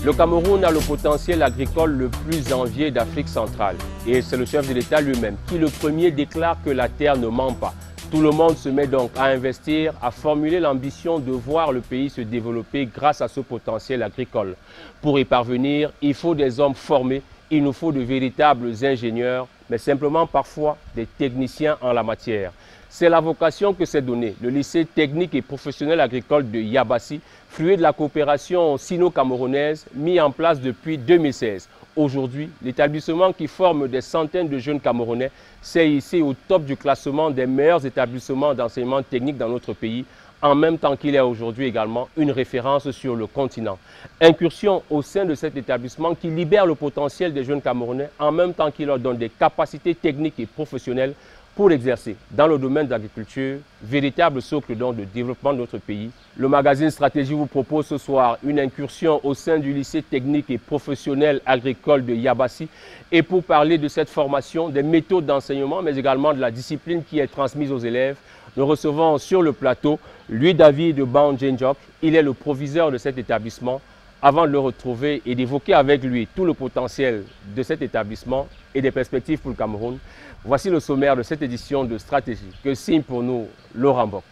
Le Cameroun a le potentiel agricole le plus envié d'Afrique centrale. Et c'est le chef de l'État lui-même qui, le premier, déclare que la terre ne ment pas. Tout le monde se met donc à investir, à formuler l'ambition de voir le pays se développer grâce à ce potentiel agricole. Pour y parvenir, il faut des hommes formés, il nous faut de véritables ingénieurs, mais simplement parfois des techniciens en la matière. C'est la vocation que s'est donnée le lycée technique et professionnel agricole de Yabassi, fruit de la coopération sino-camerounaise mis en place depuis 2016. Aujourd'hui, l'établissement qui forme des centaines de jeunes Camerounais s'est hissé au top du classement des meilleurs établissements d'enseignement technique dans notre pays, en même temps qu'il est aujourd'hui également une référence sur le continent. Incursion au sein de cet établissement qui libère le potentiel des jeunes Camerounais en même temps qu'il leur donne des capacités techniques et professionnelles pour l'exercer dans le domaine de l'agriculture, véritable socle donc de développement de notre pays. Le magazine Stratégie vous propose ce soir une incursion au sein du lycée technique et professionnel agricole de Yabassi et pour parler de cette formation, des méthodes d'enseignement mais également de la discipline qui est transmise aux élèves, nous recevons sur le plateau Louis-David Bandjenjok. Il est le proviseur de cet établissement. Avant de le retrouver et d'évoquer avec lui tout le potentiel de cet établissement et des perspectives pour le Cameroun, voici le sommaire de cette édition de Stratégie que signe pour nous Laurent Bock.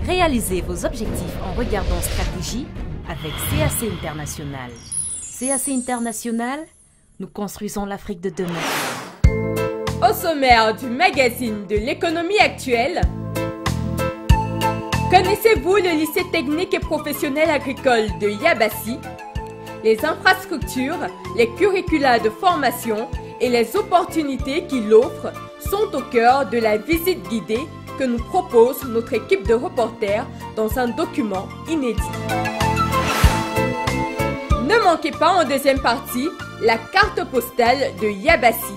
Réalisez vos objectifs en regardant Stratégie avec CAC International. CAC International, nous construisons l'Afrique de demain. Au sommaire du magazine de l'économie actuelle, connaissez-vous le lycée technique et professionnel agricole de Yabassi? Les infrastructures, les curricula de formation et les opportunités qu'il offre sont au cœur de la visite guidée que nous propose notre équipe de reporters dans un document inédit. Ne manquez pas en deuxième partie la carte postale de Yabassi,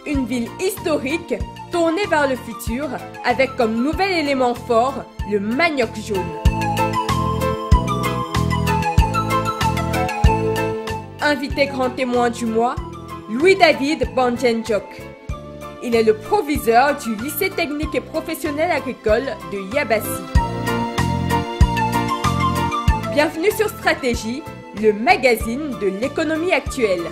une ville historique tournée vers le futur avec comme nouvel élément fort le manioc jaune. Invité grand témoin du mois, Louis-David Bandjenjok. Il est le proviseur du lycée technique et professionnel agricole de Yabassi. Bienvenue sur Stratégie, le magazine de l'économie actuelle.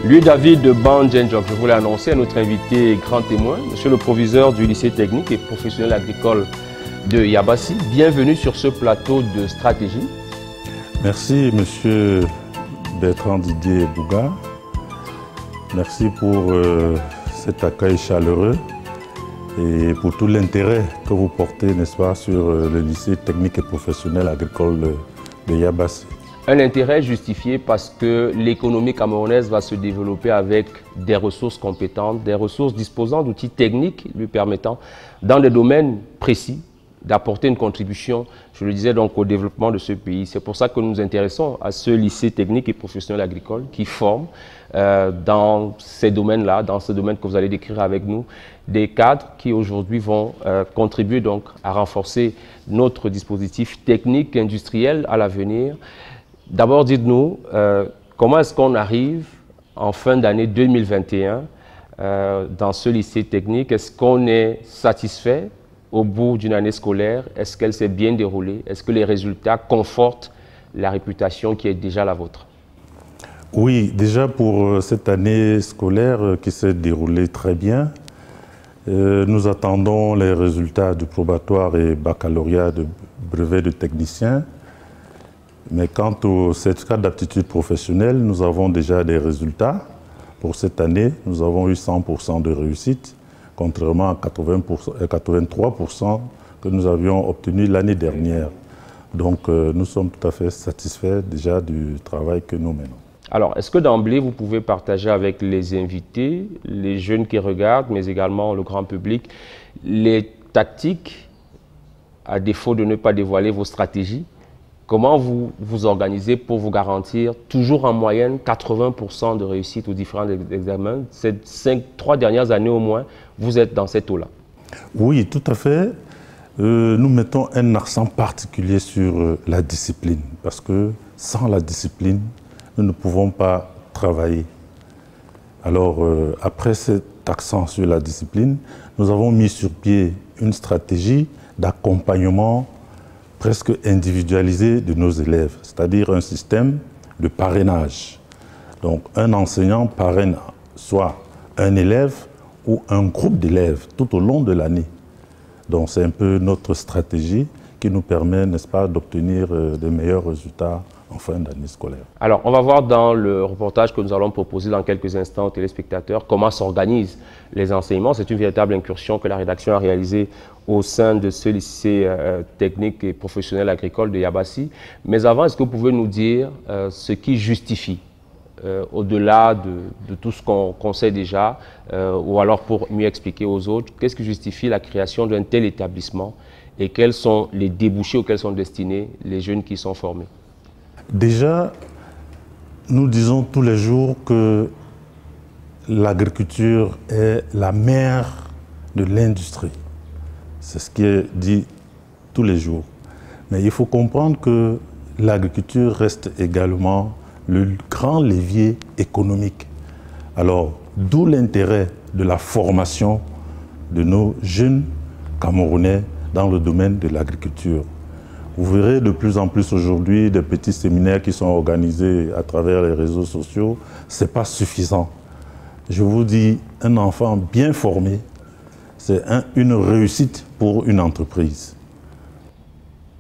Louis-David Bandjenjok, je voulais annoncer à notre invité grand témoin, monsieur le proviseur du lycée technique et professionnel agricole de Yabassi. Bienvenue sur ce plateau de Stratégie. Merci monsieur Bertrand Didier Bouga. Merci pour cet accueil chaleureux et pour tout l'intérêt que vous portez, n'est-ce pas, sur le lycée technique et professionnel agricole de Yabassi. Un intérêt justifié parce que l'économie camerounaise va se développer avec des ressources compétentes, des ressources disposant d'outils techniques lui permettant, dans des domaines précis, d'apporter une contribution, je le disais donc, au développement de ce pays. C'est pour ça que nous nous intéressons à ce lycée technique et professionnel agricole qui forme dans ces domaines-là, dans ce domaine que vous allez décrire avec nous, des cadres qui aujourd'hui vont contribuer donc à renforcer notre dispositif technique, industriel à l'avenir. D'abord, dites-nous, comment est-ce qu'on arrive en fin d'année 2021 dans ce lycée technique? Est-ce qu'on est satisfait au bout d'une année scolaire? Est-ce qu'elle s'est bien déroulée? Est-ce que les résultats confortent la réputation qui est déjà la vôtre? Oui, déjà pour cette année scolaire qui s'est déroulée très bien, nous attendons les résultats du probatoire et baccalauréat de brevet de technicien. Mais quant au certificat d'aptitude professionnelle, nous avons déjà des résultats. Pour cette année, nous avons eu 100% de réussite, contrairement à 83% que nous avions obtenu l'année dernière. Donc nous sommes tout à fait satisfaits déjà du travail que nous menons. Alors, est-ce que d'emblée, vous pouvez partager avec les invités, les jeunes qui regardent, mais également le grand public, les tactiques, à défaut de ne pas dévoiler vos stratégies? Comment vous vous organisez pour vous garantir toujours en moyenne 80% de réussite aux différents examens? Ces 3 dernières années au moins, vous êtes dans cette eau-là. Oui, tout à fait. Nous mettons un accent particulier sur la discipline, parce que sans la discipline, nous ne pouvons pas travailler. Alors, après cet accent sur la discipline, nous avons mis sur pied une stratégie d'accompagnement presque individualisé de nos élèves, c'est-à-dire un système de parrainage. Donc, un enseignant parraine soit un élève ou un groupe d'élèves tout au long de l'année. Donc, c'est un peu notre stratégie qui nous permet, n'est-ce pas, d'obtenir de meilleurs résultats en fin d'année scolaire. Alors, on va voir dans le reportage que nous allons proposer dans quelques instants aux téléspectateurs comment s'organisent les enseignements. C'est une véritable incursion que la rédaction a réalisée au sein de ce lycée technique et professionnel agricole de Yabassi. Mais avant, est-ce que vous pouvez nous dire ce qui justifie, au-delà de tout ce qu'on sait déjà, ou alors pour mieux expliquer aux autres, qu'est-ce qui justifie la création d'un tel établissement et quels sont les débouchés auxquels sont destinés les jeunes qui sont formés? Déjà, nous disons tous les jours que l'agriculture est la mère de l'industrie. C'est ce qui est dit tous les jours. Mais il faut comprendre que l'agriculture reste également le grand levier économique. Alors, d'où l'intérêt de la formation de nos jeunes Camerounais dans le domaine de l'agriculture. Vous verrez de plus en plus aujourd'hui des petits séminaires qui sont organisés à travers les réseaux sociaux. Ce n'est pas suffisant. Je vous dis, un enfant bien formé, c'est une réussite pour une entreprise.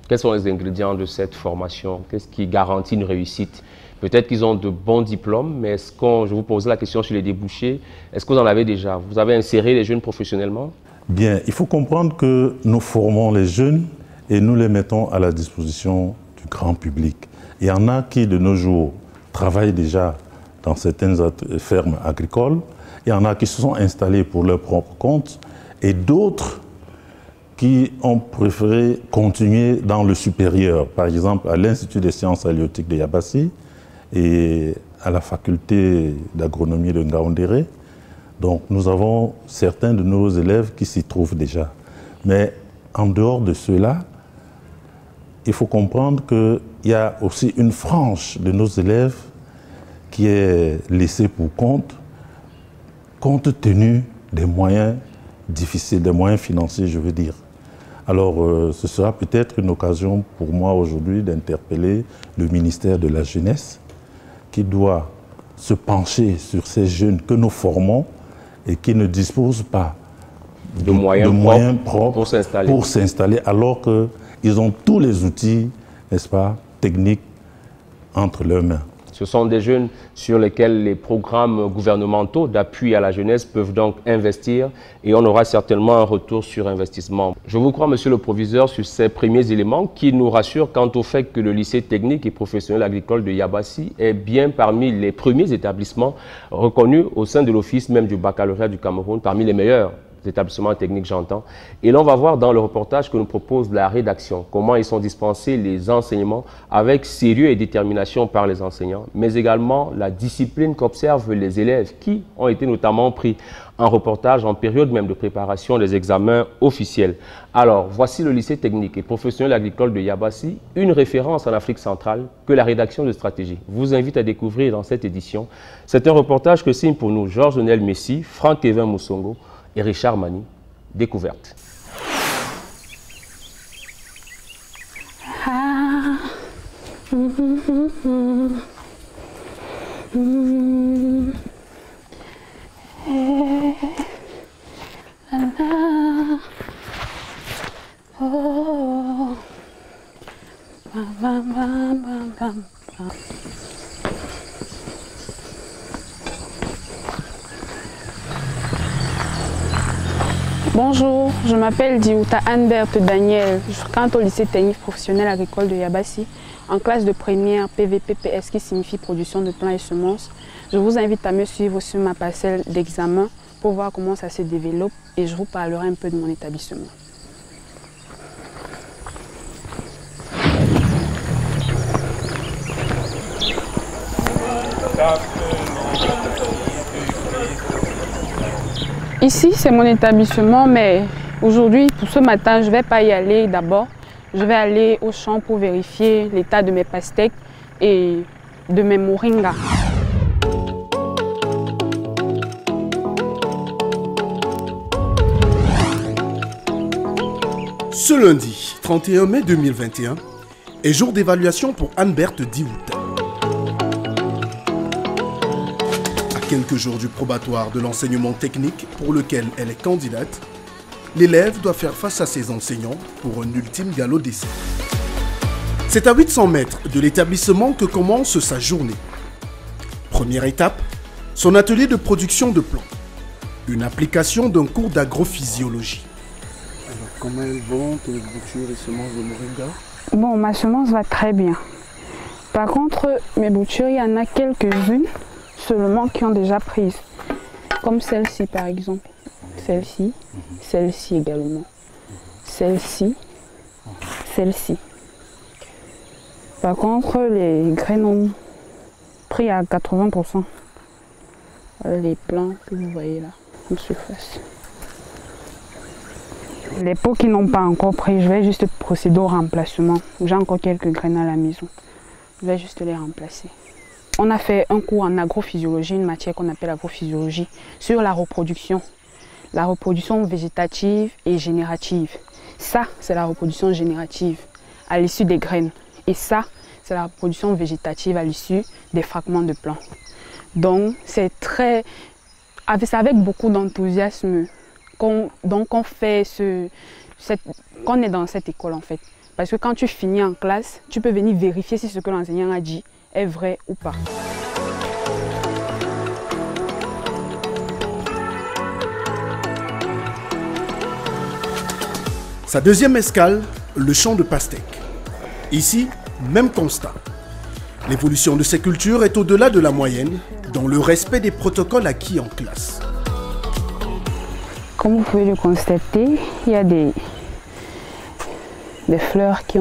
Quels sont les ingrédients de cette formation? Qu'est-ce qui garantit une réussite? Peut-être qu'ils ont de bons diplômes, mais je vous pose la question sur les débouchés, est-ce que vous en avez déjà? Vous avez inséré les jeunes professionnellement? Bien, il faut comprendre que nous formons les jeunes et nous les mettons à la disposition du grand public. Il y en a qui, de nos jours, travaillent déjà dans certaines fermes agricoles. Il y en a qui se sont installés pour leur propre compte et d'autres qui ont préféré continuer dans le supérieur, par exemple à l'Institut des sciences halieutiques de Yabassi et à la faculté d'agronomie de Ngaoundéré. Donc nous avons certains de nos élèves qui s'y trouvent déjà. Mais en dehors de cela, il faut comprendre qu'il y a aussi une frange de nos élèves qui est laissée pour compte tenu des moyens difficiles, des moyens financiers, je veux dire. Alors, ce sera peut-être une occasion pour moi aujourd'hui d'interpeller le ministère de la Jeunesse qui doit se pencher sur ces jeunes que nous formons et qui ne disposent pas de moyens propres pour s'installer alors qu'ils ont tous les outils, n'est-ce pas, techniques entre leurs mains. Ce sont des jeunes sur lesquels les programmes gouvernementaux d'appui à la jeunesse peuvent donc investir et on aura certainement un retour sur investissement. Je vous crois, monsieur le proviseur, sur ces premiers éléments qui nous rassurent quant au fait que le lycée technique et professionnel agricole de Yabassi est bien parmi les premiers établissements reconnus au sein de l'office même du baccalauréat du Cameroun, parmi les meilleurs établissements techniques, j'entends. Et là, on va voir dans le reportage que nous propose la rédaction comment ils sont dispensés les enseignements avec sérieux et détermination par les enseignants, mais également la discipline qu'observent les élèves qui ont été notamment pris en reportage en période même de préparation des examens officiels. Alors, voici le lycée technique et professionnel agricole de Yabassi, une référence en Afrique centrale que la rédaction de stratégie vous invite à découvrir dans cette édition. C'est un reportage que signe pour nous Georges Nel Messi, Franck-Kevin Moussongo et Richard Mani. Découverte. Bonjour, je m'appelle Diouta Anne-Berthe Daniel. Je fréquente au lycée technique professionnel agricole de Yabassi, en classe de première PVPPS qui signifie production de plants et semences. Je vous invite à me suivre sur ma parcelle d'examen pour voir comment ça se développe et je vous parlerai un peu de mon établissement. Ici, c'est mon établissement, mais aujourd'hui, pour ce matin, je ne vais pas y aller d'abord. Je vais aller au champ pour vérifier l'état de mes pastèques et de mes moringas. Ce lundi, 31 mai 2021, est jour d'évaluation pour Anne-Berthe Diouta. Quelques jours du probatoire de l'enseignement technique pour lequel elle est candidate, l'élève doit faire face à ses enseignants pour un ultime galop d'essai. C'est à 800 mètres de l'établissement que commence sa journée. Première étape, son atelier de production de plants. Une application d'un cours d'agrophysiologie. Alors, comment elles vont tes boutures et semences de moringa? Bon, ma semence va très bien. Par contre, mes boutures, il y en a quelques-unes seulement qui ont déjà prise, comme celle-ci par exemple, celle-ci, celle-ci également, celle-ci, celle-ci. Par contre, les graines ont pris à 80%. Les plants que vous voyez là, en surface. Les pots qui n'ont pas encore pris, je vais juste procéder au remplacement. J'ai encore quelques graines à la maison. Je vais juste les remplacer. On a fait un cours en agrophysiologie, une matière qu'on appelle agrophysiologie, sur la reproduction végétative et générative. Ça, c'est la reproduction générative à l'issue des graines. Et ça, c'est la reproduction végétative à l'issue des fragments de plants. Donc, c'est avec beaucoup d'enthousiasme qu'on est dans cette école en fait. Parce que quand tu finis en classe, tu peux venir vérifier si ce que l'enseignant a dit est vrai ou pas. Sa deuxième escale, le champ de pastèques. Ici, même constat. L'évolution de ces cultures est au-delà de la moyenne, dans le respect des protocoles acquis en classe. Comme vous pouvez le constater, il y a des fleurs qui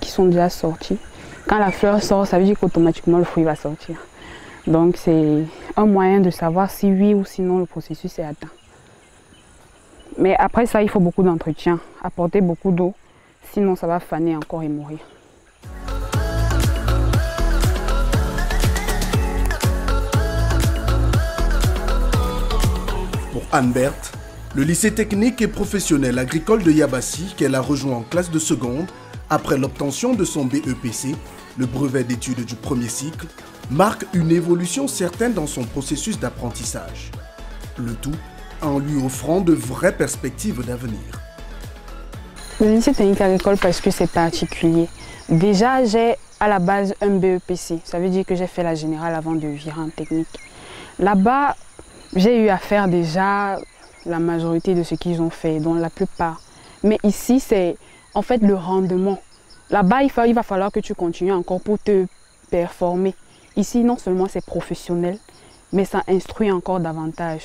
sont déjà sorties. Quand la fleur sort, ça veut dire qu'automatiquement le fruit va sortir. Donc c'est un moyen de savoir si oui ou sinon le processus est atteint. Mais après ça, il faut beaucoup d'entretien, apporter beaucoup d'eau, sinon ça va faner encore et mourir. Pour Anne-Berthe, le lycée technique et professionnel agricole de Yabassi, qu'elle a rejoint en classe de seconde, après l'obtention de son BEPC, le brevet d'études du premier cycle, marque une évolution certaine dans son processus d'apprentissage. Le tout en lui offrant de vraies perspectives d'avenir. Le lycée technique agricole parce que c'est particulier. Déjà, j'ai à la base un BEPC, ça veut dire que j'ai fait la générale avant de virer en technique. Là-bas, j'ai eu à faire déjà la majorité de ce qu'ils ont fait, dont la plupart. Mais ici, c'est en fait le rendement. Là-bas, il va falloir que tu continues encore pour te performer. Ici, non seulement c'est professionnel, mais ça instruit encore davantage.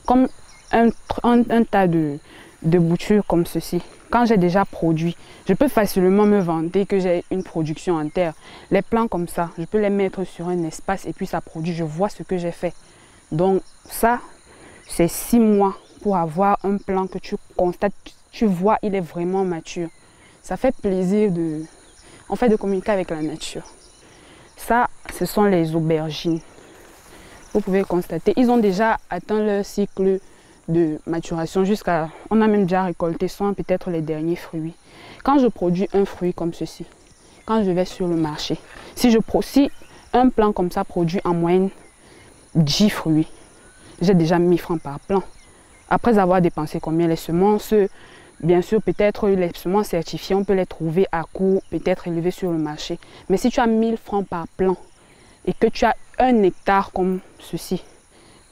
Comme un tas de boutures comme ceci. Quand j'ai déjà produit, je peux facilement me vanter que j'ai une production en terre. Les plants comme ça, je peux les mettre sur un espace et puis ça produit. Je vois ce que j'ai fait. Donc ça, c'est 6 mois pour avoir un plant que tu constates, tu vois, il est vraiment mature. Ça fait plaisir de communiquer avec la nature. Ça, ce sont les aubergines. Vous pouvez constater, ils ont déjà atteint leur cycle de maturation jusqu'à... On a même déjà récolté sans peut-être les derniers fruits. Quand je produis un fruit comme ceci, quand je vais sur le marché, si un plant comme ça produit en moyenne 10 fruits, j'ai déjà 1000 francs par plant. Après avoir dépensé combien les semences, bien sûr, peut-être les semences certifiées, on peut les trouver à coût peut-être élevé sur le marché. Mais si tu as 1000 francs par plant et que tu as 1 hectare comme ceci,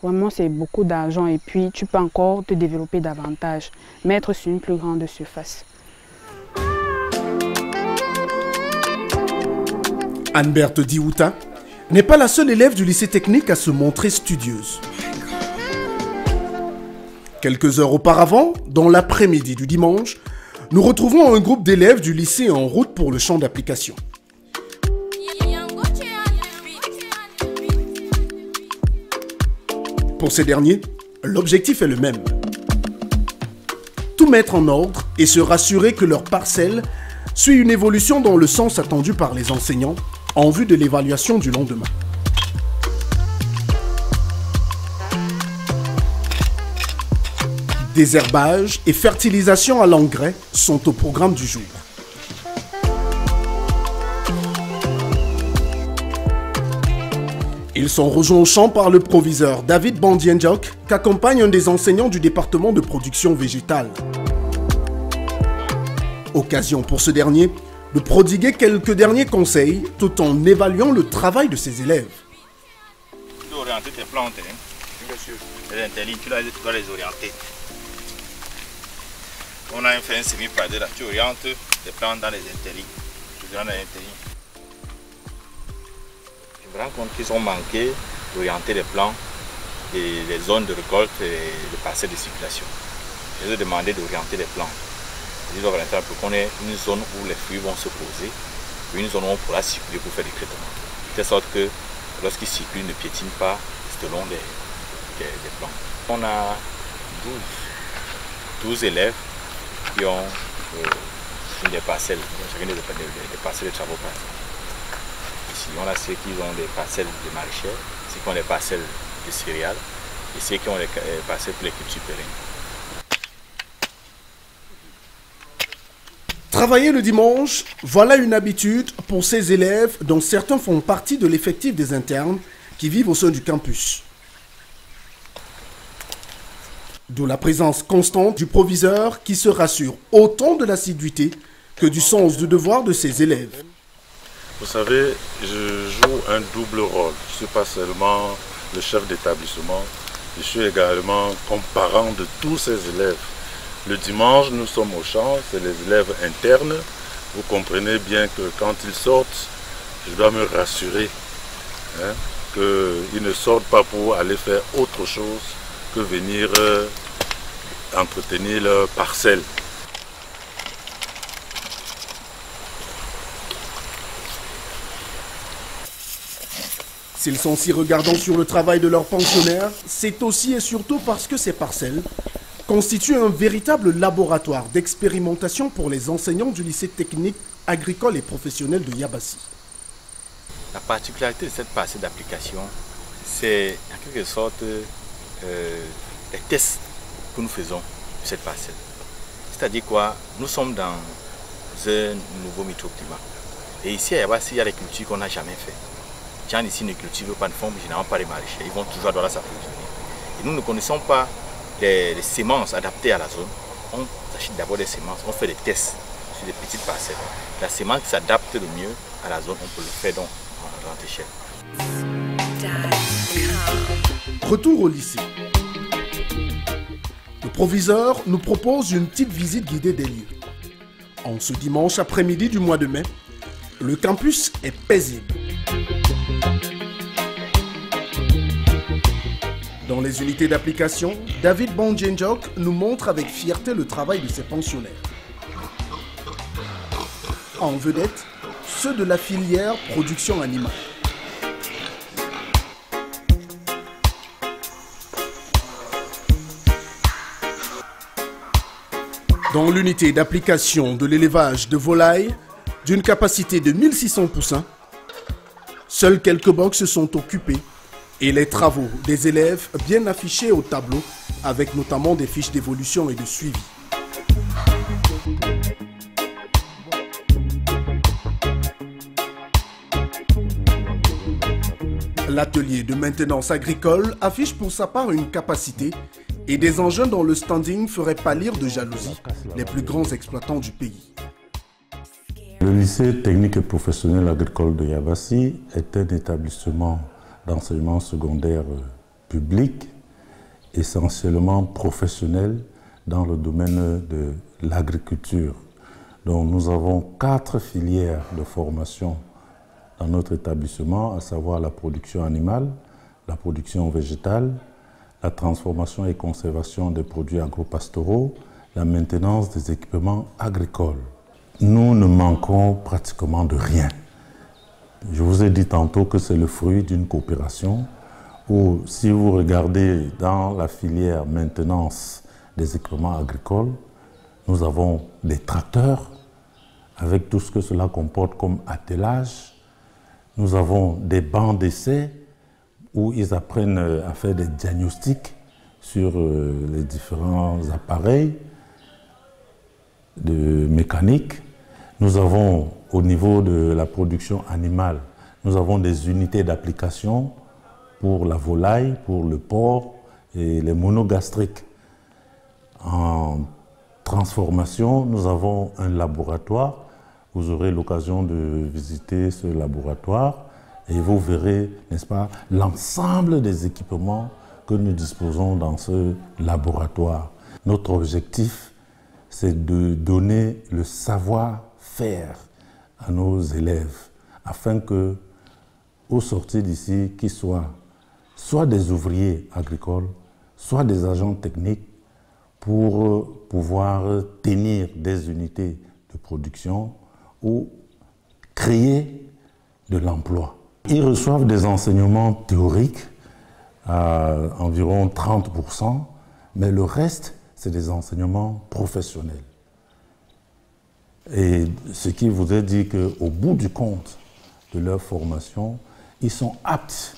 Vraiment, c'est beaucoup d'argent et puis tu peux encore te développer davantage, mettre sur une plus grande surface. Anne-Berthe Diouta n'est pas la seule élève du lycée technique à se montrer studieuse. Quelques heures auparavant, dans l'après-midi du dimanche, nous retrouvons un groupe d'élèves du lycée en route pour le champ d'application. Pour ces derniers, l'objectif est le même. Tout mettre en ordre et se rassurer que leur parcelle suit une évolution dans le sens attendu par les enseignants en vue de l'évaluation du lendemain. Désherbage et fertilisation à l'engrais sont au programme du jour. Ils sont rejoints au champ par le proviseur David Bandienjok, qu'accompagne un des enseignants du département de production végétale. Occasion pour ce dernier de prodiguer quelques derniers conseils tout en évaluant le travail de ses élèves. Tu dois orienter tes plantes, hein? Bien sûr. Les interlignes, tu dois les orienter. On a fait un semi-padé là, tu orientes les plantes dans les interlignes. Tu dans les interlignes. Je me rends compte qu'ils ont manqué d'orienter les plants et les zones de récolte et les parcelles de circulation. Je leur ai demandé d'orienter les plants. Ils doivent orienter pour qu'on ait une zone où les fruits vont se poser, et une zone où on pourra circuler pour faire des traitements. De telle sorte que lorsqu'ils circulent, ils ne piétinent pas selon les plants. On a 12 élèves qui ont des parcelles, chacun des parcelles de travaux par exemple. Ici, on a ceux qui ont des parcelles de maraîchères, ceux qui ont des parcelles de céréales et ceux qui ont des parcelles pour les cultures pérennes. Travailler le dimanche, voilà une habitude pour ces élèves dont certains font partie de l'effectif des internes qui vivent au sein du campus. D'où la présence constante du proviseur qui se rassure autant de l'assiduité que du sens du devoir de ses élèves. Vous savez, je joue un double rôle. Je ne suis pas seulement le chef d'établissement, je suis également comme parent de tous ces élèves. Le dimanche, nous sommes au champ, c'est les élèves internes. Vous comprenez bien que quand ils sortent, je dois me rassurer qu'ils ne sortent pas pour aller faire autre chose que venir entretenir leur parcelle. S'ils sont si regardants sur le travail de leurs pensionnaires, c'est aussi et surtout parce que ces parcelles constituent un véritable laboratoire d'expérimentation pour les enseignants du lycée technique, agricole et professionnel de Yabassi. La particularité de cette parcelle d'application, c'est en quelque sorte les tests que nous faisons sur cette parcelle. C'est-à-dire quoi? Nous sommes dans un nouveau microclimat. Et ici à Yabassi, il y a des cultures qu'on n'a jamais fait. Les gens ici ne cultivent pas de forme, généralement pas les maraîchers. Ils vont toujours devoir s'approvisionner. Et nous ne connaissons pas les semences adaptées à la zone. On achète d'abord des semences, on fait des tests sur des petites parcelles. La semence qui s'adapte le mieux à la zone, on peut le faire donc à grande échelle. Retour au lycée. Le proviseur nous propose une petite visite guidée des lieux. En ce dimanche après-midi du mois de mai, le campus est paisible. Dans les unités d'application, David Bandienjok nous montre avec fierté le travail de ses pensionnaires. En vedette, ceux de la filière production animale. Dans l'unité d'application de l'élevage de volailles, d'une capacité de 1600 poussins, seuls quelques boxes sont occupés et les travaux des élèves bien affichés au tableau, avec notamment des fiches d'évolution et de suivi. L'atelier de maintenance agricole affiche pour sa part une capacité et des engins dont le standing ferait pâlir de jalousie les plus grands exploitants du pays. Le lycée technique et professionnel agricole de Yabassi est un établissement d'enseignement secondaire public essentiellement professionnels dans le domaine de l'agriculture. Donc nous avons 4 filières de formation dans notre établissement, à savoir la production animale, la production végétale, la transformation et conservation des produits agro-pastoraux, la maintenance des équipements agricoles. Nous ne manquons pratiquement de rien. Je vous ai dit tantôt que c'est le fruit d'une coopération où, si vous regardez dans la filière maintenance des équipements agricoles, nous avons des tracteurs avec tout ce que cela comporte comme attelage. Nous avons des bancs d'essai où ils apprennent à faire des diagnostics sur les différents appareils de mécanique. Nous avons, au niveau de la production animale, nous avons des unités d'application pour la volaille, pour le porc et les monogastriques. En transformation, nous avons un laboratoire. Vous aurez l'occasion de visiter ce laboratoire et vous verrez, n'est-ce pas, l'ensemble des équipements que nous disposons dans ce laboratoire. Notre objectif, c'est de donner le savoir-faire à nos élèves afin que, au sortir d'ici, qu'ils soient soit des ouvriers agricoles, soit des agents techniques pour pouvoir tenir des unités de production ou créer de l'emploi. Ils reçoivent des enseignements théoriques à environ 30%, mais le reste, c'est des enseignements professionnels. Et ce qui vous est dit qu'au bout du compte de leur formation, ils sont aptes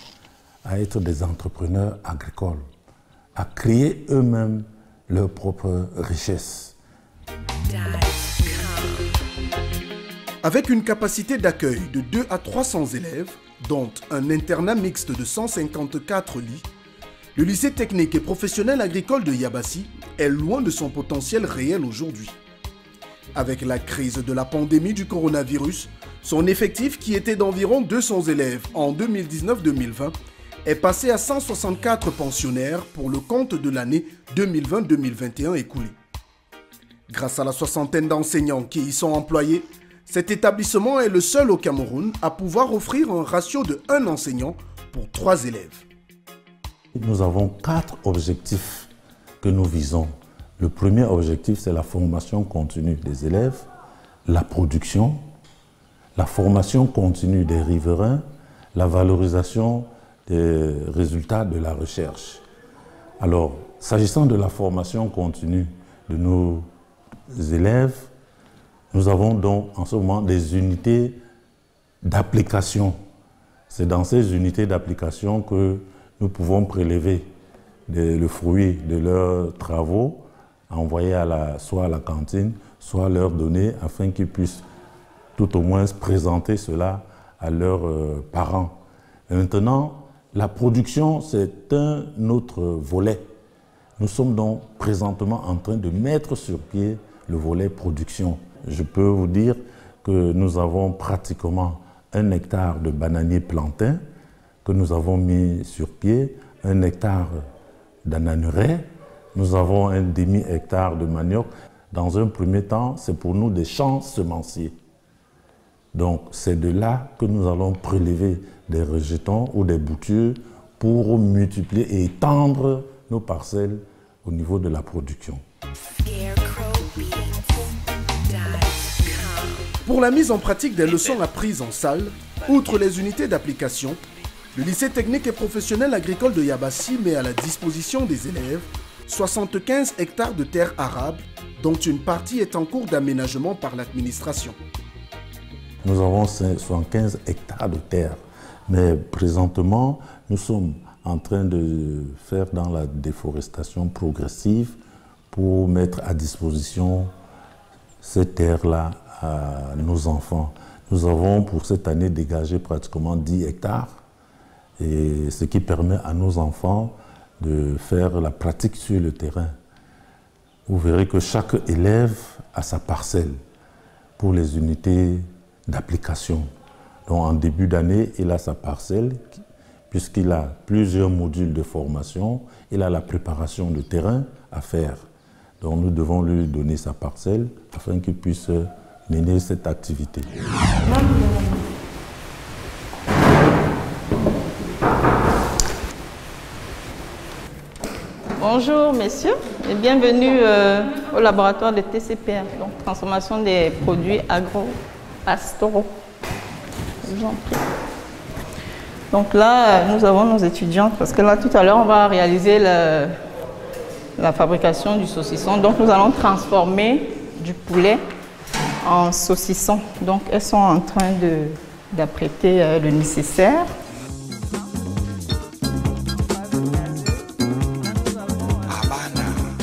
à être des entrepreneurs agricoles, à créer eux-mêmes leur propre richesse. Avec une capacité d'accueil de 2 à 300 élèves, dont un internat mixte de 154 lits, le lycée technique et professionnel agricole de Yabassi est loin de son potentiel réel aujourd'hui. Avec la crise de la pandémie du coronavirus, son effectif qui était d'environ 200 élèves en 2019-2020 est passé à 164 pensionnaires pour le compte de l'année 2020-2021 écoulée. Grâce à la soixantaine d'enseignants qui y sont employés, cet établissement est le seul au Cameroun à pouvoir offrir un ratio de 1 enseignant pour 3 élèves. Nous avons 4 objectifs que nous visons. Le premier objectif, c'est la formation continue des élèves, la production, la formation continue des riverains, la valorisation des résultats de la recherche. Alors, s'agissant de la formation continue de nos élèves, nous avons donc en ce moment des unités d'application. C'est dans ces unités d'application que nous pouvons prélever le fruit de leurs travaux, envoyer soit à la cantine, soit leur donner afin qu'ils puissent tout au moins présenter cela à leurs parents. Et maintenant, la production, c'est un autre volet. Nous sommes donc présentement en train de mettre sur pied le volet production. Je peux vous dire que nous avons pratiquement 1 hectare de bananiers plantains que nous avons mis sur pied, 1 hectare d'ananeraies, nous avons un demi-hectare de manioc. Dans un premier temps, c'est pour nous des champs semenciers. Donc c'est de là que nous allons prélever des rejetons ou des boutures pour multiplier et étendre nos parcelles au niveau de la production. Pour la mise en pratique des leçons apprises en salle, outre les unités d'application, le lycée technique et professionnel agricole de Yabassi met à la disposition des élèves 75 hectares de terres arables, dont une partie est en cours d'aménagement par l'administration. Nous avons 75 hectares de terre, mais présentement, nous sommes en train de faire dans la déforestation progressive pour mettre à disposition ces terres-là à nos enfants. Nous avons pour cette année dégagé pratiquement 10 hectares, et ce qui permet à nos enfants de faire la pratique sur le terrain. Vous verrez que chaque élève a sa parcelle pour les unités d'application. Donc en début d'année, il a sa parcelle, puisqu'il a plusieurs modules de formation, il a la préparation de terrain à faire. Donc nous devons lui donner sa parcelle afin qu'il puisse mener cette activité. Bonjour messieurs et bienvenue au laboratoire de TCPA, donc transformation des produits agro-pastoraux. Donc là, nous avons nos étudiantes parce que là tout à l'heure on va réaliser la fabrication du saucisson. Donc nous allons transformer du poulet en saucisson. Donc elles sont en train d'apprêter le nécessaire.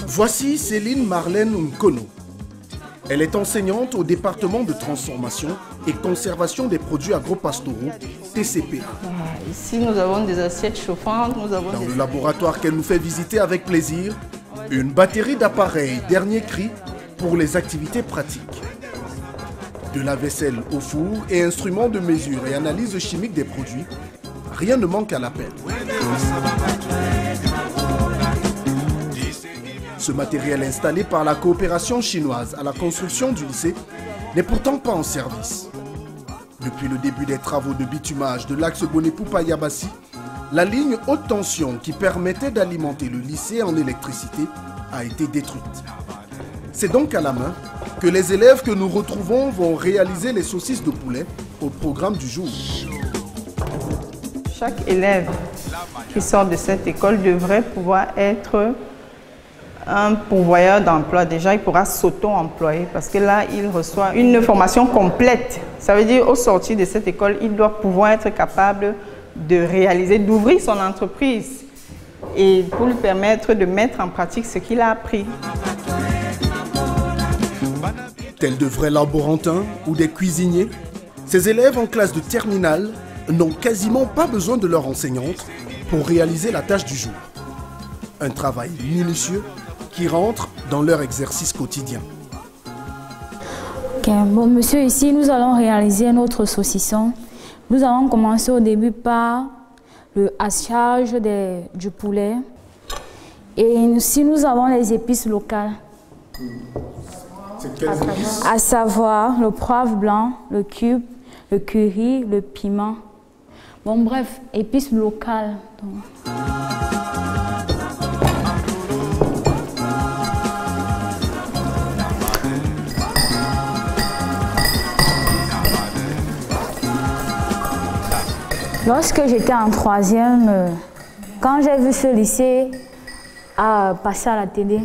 Voici Céline Marlène Nkono. Elle est enseignante au département de transformation et conservation des produits agro-pastoraux, TCPA. Ici, nous avons des assiettes chauffantes. Dans le laboratoire qu'elle nous fait visiter avec plaisir, une batterie d'appareils dernier cri pour les activités pratiques. De la vaisselle au four et instruments de mesure et analyse chimique des produits, rien ne manque à l'appel. Ce matériel installé par la coopération chinoise à la construction du lycée n'est pourtant pas en service. Depuis le début des travaux de bitumage de l'axe Boné-Poupa-Yabassi, la ligne haute tension qui permettait d'alimenter le lycée en électricité a été détruite. C'est donc à la main que les élèves que nous retrouvons vont réaliser les saucisses de poulet au programme du jour. Chaque élève qui sort de cette école devrait pouvoir être un pourvoyeur d'emploi. Déjà, il pourra s'auto-employer parce que là, il reçoit une formation complète. Ça veut dire, au sortir de cette école, il doit pouvoir être capable de réaliser, d'ouvrir son entreprise et pour lui permettre de mettre en pratique ce qu'il a appris. Tels de vrais laborantins ou des cuisiniers, ces élèves en classe de terminale n'ont quasiment pas besoin de leur enseignante pour réaliser la tâche du jour. Un travail minutieux qui rentre dans leur exercice quotidien. Ok, bon monsieur, ici nous allons réaliser notre saucisson. Nous allons commencer au début par le hachage du poulet. Et ici nous avons les épices locales. C'est quelles épices? À savoir le poivre blanc, le cube, le curry, le piment. Bon bref, épices locales. Donc. Lorsque j'étais en troisième, quand j'ai vu ce lycée passer à la télé,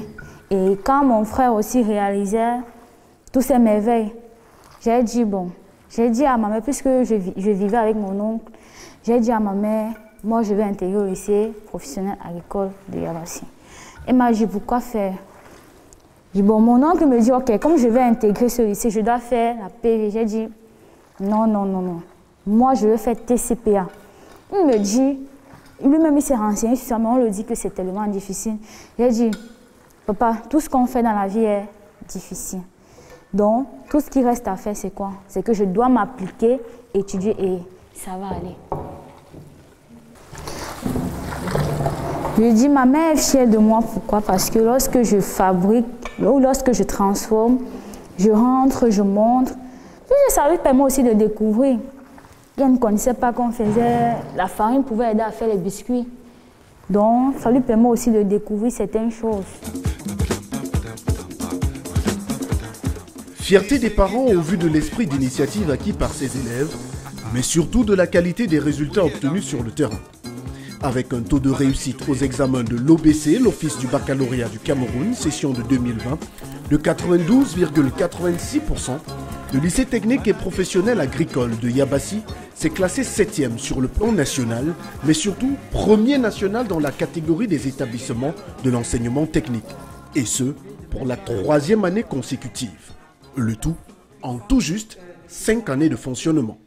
et quand mon frère aussi réalisait tous ces merveilles, j'ai dit à ma mère, puisque je vivais avec mon oncle, j'ai dit à ma mère, moi je vais intégrer au lycée professionnel agricole de Yabassi. Elle m'a dit, pourquoi faire? J'ai dit, bon, mon oncle me dit, ok, comme je vais intégrer ce lycée, je dois faire la PV. J'ai dit, non, non, non, non. Moi, je veux faire TCPA. Il me dit, lui-même, il s'est renseigné sur ça, mais on le dit que c'est tellement difficile. J'ai dit, papa, tout ce qu'on fait dans la vie est difficile. Donc, tout ce qui reste à faire, c'est quoi? C'est que je dois m'appliquer, étudier et ça va aller. Je lui dis, ma mère est fière de moi. Pourquoi? Parce que lorsque je fabrique, ou lorsque je transforme, je rentre, je montre. Ça lui permet aussi de découvrir. Elle ne connaissait pas qu'on faisait, la farine pouvait aider à faire les biscuits. Donc, ça lui permet aussi de découvrir certaines choses. Fierté des parents au vu de l'esprit d'initiative acquis par ces élèves, mais surtout de la qualité des résultats obtenus sur le terrain. Avec un taux de réussite aux examens de l'OBC, l'Office du baccalauréat du Cameroun, session de 2020, de 92,86%, le lycée technique et professionnel agricole de Yabassi s'est classé 7e sur le plan national, mais surtout premier national dans la catégorie des établissements de l'enseignement technique. Et ce, pour la 3e année consécutive. Le tout en tout juste 5 années de fonctionnement.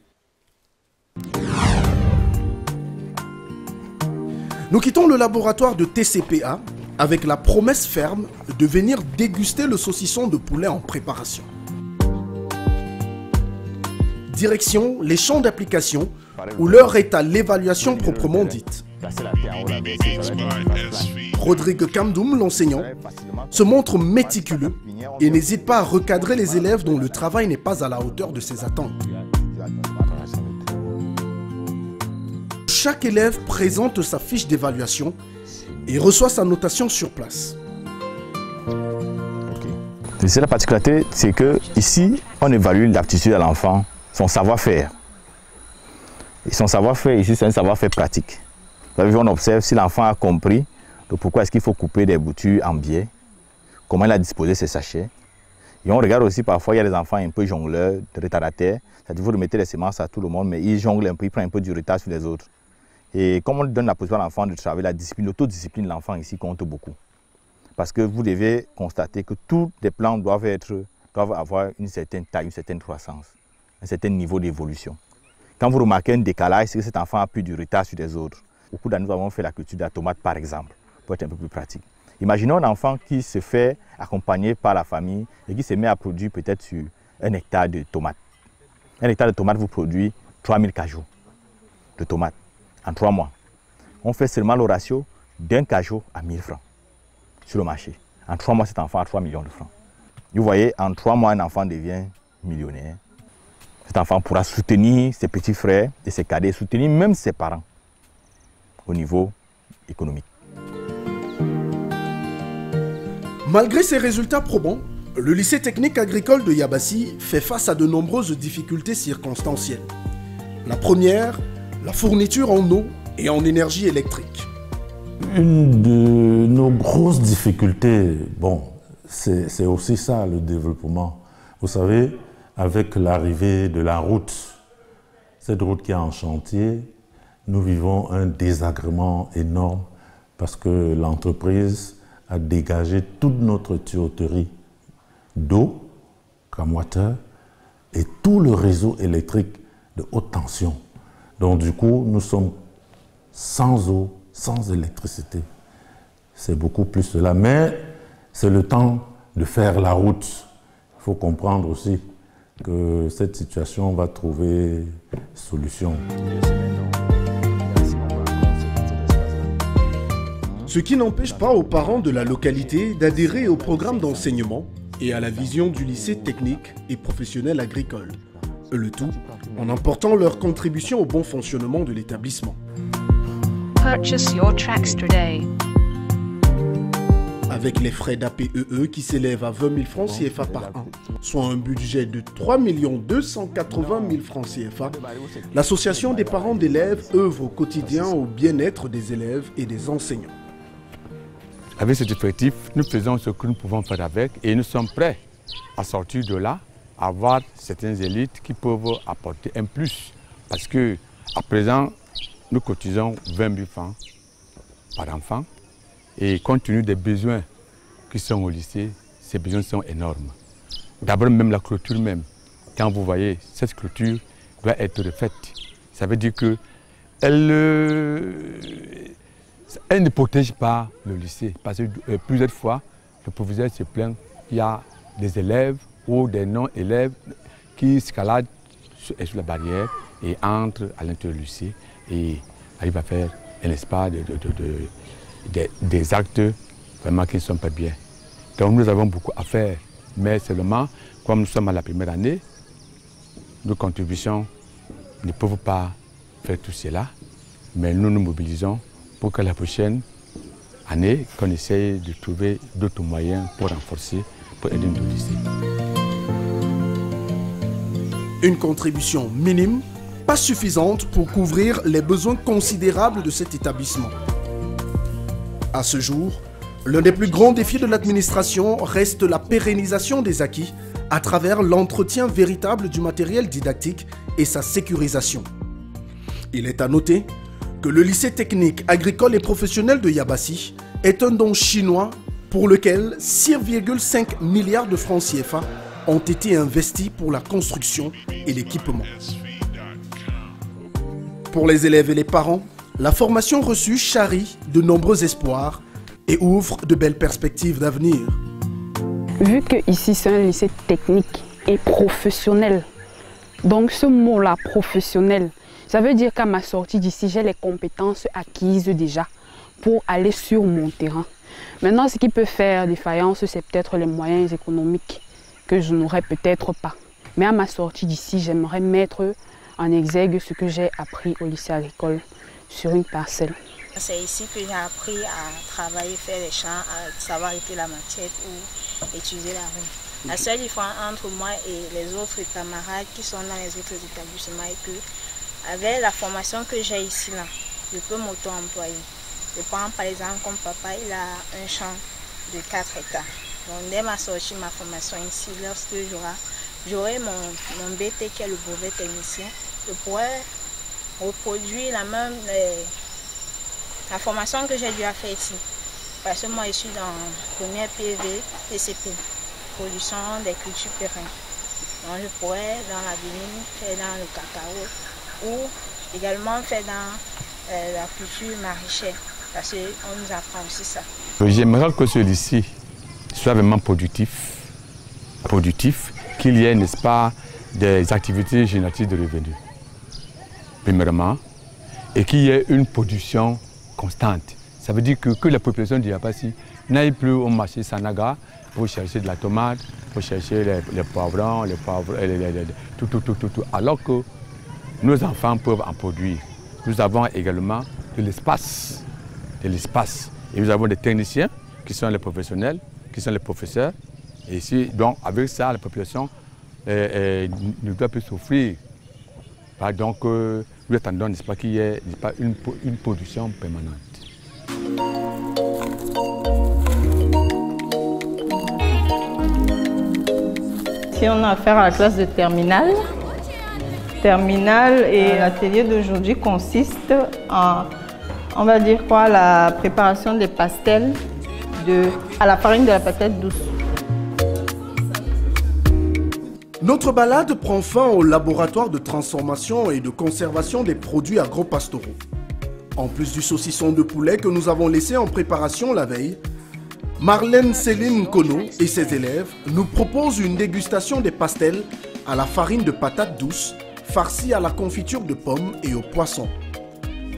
Nous quittons le laboratoire de TCPA avec la promesse ferme de venir déguster le saucisson de poulet en préparation. direction les champs d'application où l'heure est à l'évaluation proprement dite. Rodrigue Kamdoum, l'enseignant, se montre méticuleux et n'hésite pas à recadrer les élèves dont le travail n'est pas à la hauteur de ses attentes. Chaque élève présente sa fiche d'évaluation et reçoit sa notation sur place. C'est la particularité, c'est que ici, on évalue l'aptitude à l'enfant, son savoir-faire. Et son savoir-faire ici, c'est un savoir-faire pratique. Vous avez vu, on observe si l'enfant a compris de pourquoi est-ce qu'il faut couper des boutures en biais, comment il a disposé ses sachets. Et on regarde aussi parfois, il y a des enfants un peu jongleurs, retardataires. C'est-à-dire vous remettez les semences à tout le monde, mais ils jonglent un peu, ils prennent un peu du retard sur les autres. Et comme on donne la possibilité à l'enfant de travailler, la discipline, l'autodiscipline de l'enfant ici compte beaucoup. Parce que vous devez constater que tous les plants doivent avoir une certaine taille, une certaine croissance, un certain niveau d'évolution. Quand vous remarquez un décalage, c'est que cet enfant a pris du retard sur les autres. Au cours d'années, nous avons fait la culture de la tomate, par exemple, pour être un peu plus pratique. Imaginons un enfant qui se fait accompagner par la famille et qui se met à produire peut-être sur 1 hectare de tomates. 1 hectare de tomates vous produit 3000 cajots de tomates en 3 mois. On fait seulement le ratio d'1 cajot à 1000 francs sur le marché. En 3 mois, cet enfant a 3 millions de francs. Vous voyez, en 3 mois, un enfant devient millionnaire. Cet enfant pourra soutenir ses petits frères et ses cadets, soutenir même ses parents au niveau économique. Malgré ces résultats probants, le lycée technique agricole de Yabassi fait face à de nombreuses difficultés circonstancielles. La première, la fourniture en eau et en énergie électrique. Une de nos grosses difficultés, bon, c'est aussi ça le développement. Vous savez, avec l'arrivée de la route, cette route qui est en chantier, nous vivons un désagrément énorme parce que l'entreprise a dégagé toute notre tuyauterie d'eau, Camwater, et tout le réseau électrique de haute tension. Donc du coup, nous sommes sans eau, sans électricité. C'est beaucoup plus cela, mais c'est le temps de faire la route. Il faut comprendre aussi que cette situation va trouver solution. Ce qui n'empêche pas aux parents de la localité d'adhérer au programme d'enseignement et à la vision du lycée technique et professionnel agricole. Le tout en apportant leur contribution au bon fonctionnement de l'établissement. Purchase your tracks today. Avec les frais d'APEE qui s'élèvent à 20 000 francs CFA par an, soit un budget de 3 280 000 francs CFA, l'association des parents d'élèves œuvre au quotidien au bien-être des élèves et des enseignants. Avec cet effectif, nous faisons ce que nous pouvons faire avec et nous sommes prêts à sortir de là, à avoir certaines élites qui peuvent apporter un plus. Parce que à présent, nous cotisons 20 000 francs par enfant et compte tenu des besoins qui sont au lycée, ces besoins sont énormes. D'abord même la clôture même. Quand vous voyez, cette clôture doit être refaite. Ça veut dire qu'elle ne protège pas le lycée. Parce que plusieurs fois, le proviseur se plaint qu'il y a des élèves ou des non-élèves qui escaladent sur la barrière et entrent à l'intérieur du lycée et arrivent à faire un espace des actes vraiment qui ne sont pas bien. Donc nous avons beaucoup à faire, mais seulement, comme nous sommes à la première année, nos contributions ne peuvent pas faire tout cela, mais nous nous mobilisons pour que la prochaine année, qu'on essaye de trouver d'autres moyens pour renforcer, pour aider nos lycées. Une contribution minime, pas suffisante pour couvrir les besoins considérables de cet établissement. À ce jour, l'un des plus grands défis de l'administration reste la pérennisation des acquis à travers l'entretien véritable du matériel didactique et sa sécurisation. Il est à noter que le lycée technique agricole et professionnel de Yabassi est un don chinois pour lequel 6,5 milliards de francs CFA ont été investis pour la construction et l'équipement. Pour les élèves et les parents, la formation reçue charrie de nombreux espoirs et ouvre de belles perspectives d'avenir. Vu que ici c'est un lycée technique et professionnel, Donc ce mot-là, professionnel, ça veut dire qu'à ma sortie d'ici, j'ai les compétences acquises déjà pour aller sur mon terrain. Maintenant, ce qui peut faire défaillance, c'est peut-être les moyens économiques que je n'aurais peut-être pas. Mais à ma sortie d'ici, j'aimerais mettre en exergue ce que j'ai appris au lycée agricole sur une parcelle. C'est ici que j'ai appris à travailler, faire les champs, à savoir arrêter la machette ou utiliser la roue. La seule différence entre moi et les autres camarades qui sont dans les autres établissements est que, avec la formation que j'ai ici, là, je peux m'auto-employer. Je prends par exemple comme papa, il a un champ de 4 hectares. Donc dès ma sortie, ma formation ici, lorsque j'aurai mon BT qui est le brevet technicien, je pourrais reproduire la formation que j'ai dû faire ici. Parce que moi je suis dans le premier PV, PCP, production des cultures pérennes. Donc je pourrais dans l'avenir faire dans le cacao ou également faire dans la culture maraîchère. Parce qu'on nous apprend aussi ça. J'aimerais que ce lycée soit vraiment productif, qu'il y ait, n'est-ce pas, des activités génératives de revenus, premièrement, et qu'il y ait une production constante. Ça veut dire que la population de Yabassi n'aille plus au marché Sanaga pour chercher de la tomate, pour chercher les poivrons, tout, alors que nos enfants peuvent en produire. Nous avons également de l'espace. Et nous avons des techniciens qui sont les professionnels, qui sont les professeurs. Et ici, donc, avec ça, la population ne doit plus souffrir. Donc, nous attendons, n'est-ce pas, qu'il y ait une production permanente. Si on a affaire à la classe de terminale, et l'atelier d'aujourd'hui consiste en, on va dire quoi, la préparation des pastels à la farine de la patate douce. Notre balade prend fin au laboratoire de transformation et de conservation des produits agro-pastoraux. En plus du saucisson de poulet que nous avons laissé en préparation la veille, Marlène Céline Kono et ses élèves nous proposent une dégustation des pastels à la farine de patate douce, farcie à la confiture de pommes et au poisson.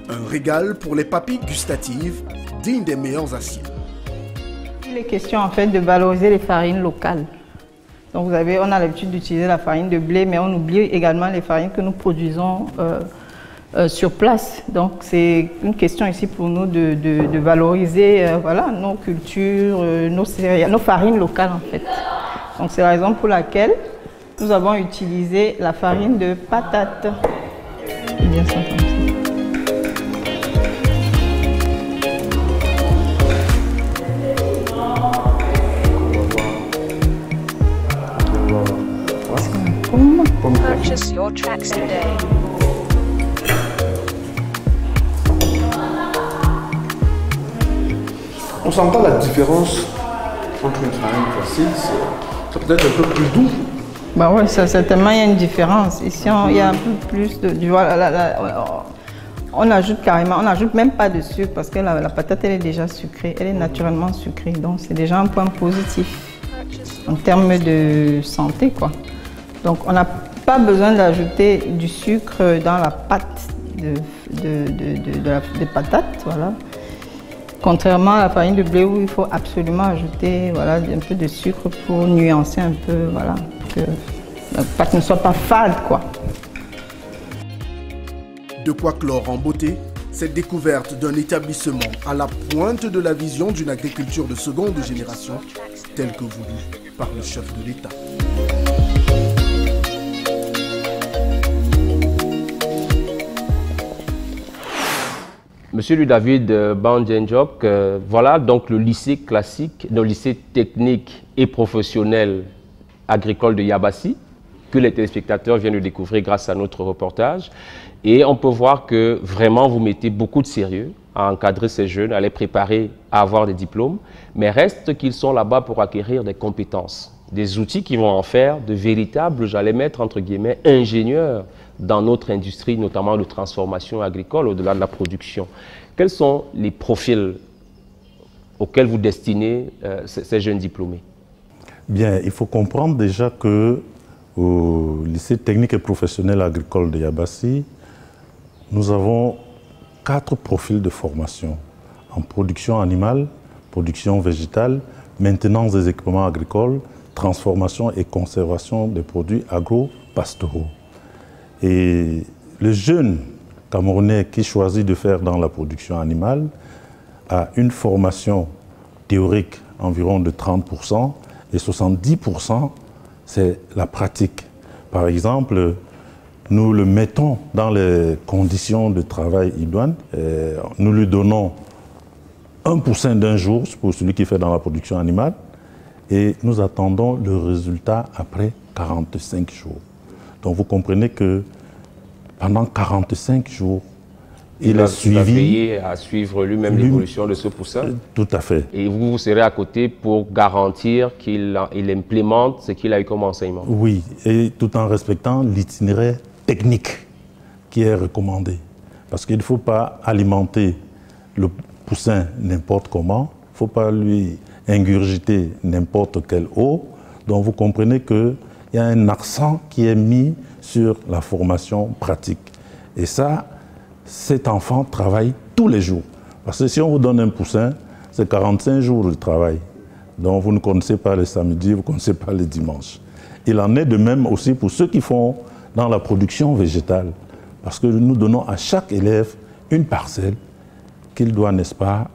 Un régal pour les papilles gustatives, digne des meilleurs assiettes. Il est question en fait de valoriser les farines locales. Donc on a l'habitude d'utiliser la farine de blé, mais on oublie également les farines que nous produisons sur place. Donc c'est une question ici pour nous de valoriser voilà, nos cultures, nos céréales, nos farines locales en fait. Donc c'est la raison pour laquelle nous avons utilisé la farine de patate. Bien ça comme ça. Purchase your tracks today. On sent pas la différence entre une farine facile, c'est peut-être un peu plus doux. Bah ouais, certainement il y a une différence. Ici il y a un peu plus de... on ajoute carrément, on n'ajoute même pas de sucre parce que la patate elle est déjà sucrée, elle est naturellement sucrée. Donc c'est déjà un point positif en termes de santé quoi. Donc on n'a pas besoin d'ajouter du sucre dans la pâte des patates, voilà. Contrairement à la farine de blé où il faut absolument ajouter voilà, un peu de sucre pour nuancer un peu, voilà, que la pâte ne soit pas fade, quoi. De quoi clore en beauté cette découverte d'un établissement à la pointe de la vision d'une agriculture de seconde génération, telle que voulue par le chef de l'État. Monsieur David Bandjenjok, voilà donc le lycée classique, le lycée technique et professionnel agricole de Yabassi, que les téléspectateurs viennent de découvrir grâce à notre reportage. Et on peut voir que vraiment vous mettez beaucoup de sérieux à encadrer ces jeunes, à les préparer à avoir des diplômes, mais reste qu'ils sont là-bas pour acquérir des compétences, des outils qui vont en faire de véritables, j'allais mettre entre guillemets, ingénieurs dans notre industrie, notamment de transformation agricole, au-delà de la production. Quels sont les profils auxquels vous destinez ces jeunes diplômés? Bien, il faut comprendre déjà que au lycée technique et professionnel agricole de Yabassi, nous avons 4 profils de formation en production animale, production végétale, maintenance des équipements agricoles, transformation et conservation des produits agro-pastoraux. Et le jeune Camerounais qui choisit de faire dans la production animale a une formation théorique environ de 30% et 70% c'est la pratique. Par exemple, nous le mettons dans les conditions de travail idoines. Nous lui donnons 1% d'un jour pour celui qui fait dans la production animale et nous attendons le résultat après 45 jours. Donc vous comprenez que pendant 45 jours, il est suivi. Veillé à suivre lui-même l'évolution de ce poussin. Tout à fait. Et vous serez à côté pour garantir qu'il implémente ce qu'il a eu comme enseignement. Oui, et tout en respectant l'itinéraire technique qui est recommandé. Parce qu'il ne faut pas alimenter le poussin n'importe comment, il ne faut pas lui ingurgiter n'importe quelle eau. Donc vous comprenez qu'il y a un accent qui est mis sur la formation pratique. Et ça, cet enfant travaille tous les jours. Parce que si on vous donne un poussin, c'est 45 jours de travail. Donc vous ne connaissez pas les samedis, vous ne connaissez pas les dimanches. Il en est de même aussi pour ceux qui font dans la production végétale. Parce que nous donnons à chaque élève une parcelle qu'il doit, n'est-ce pas,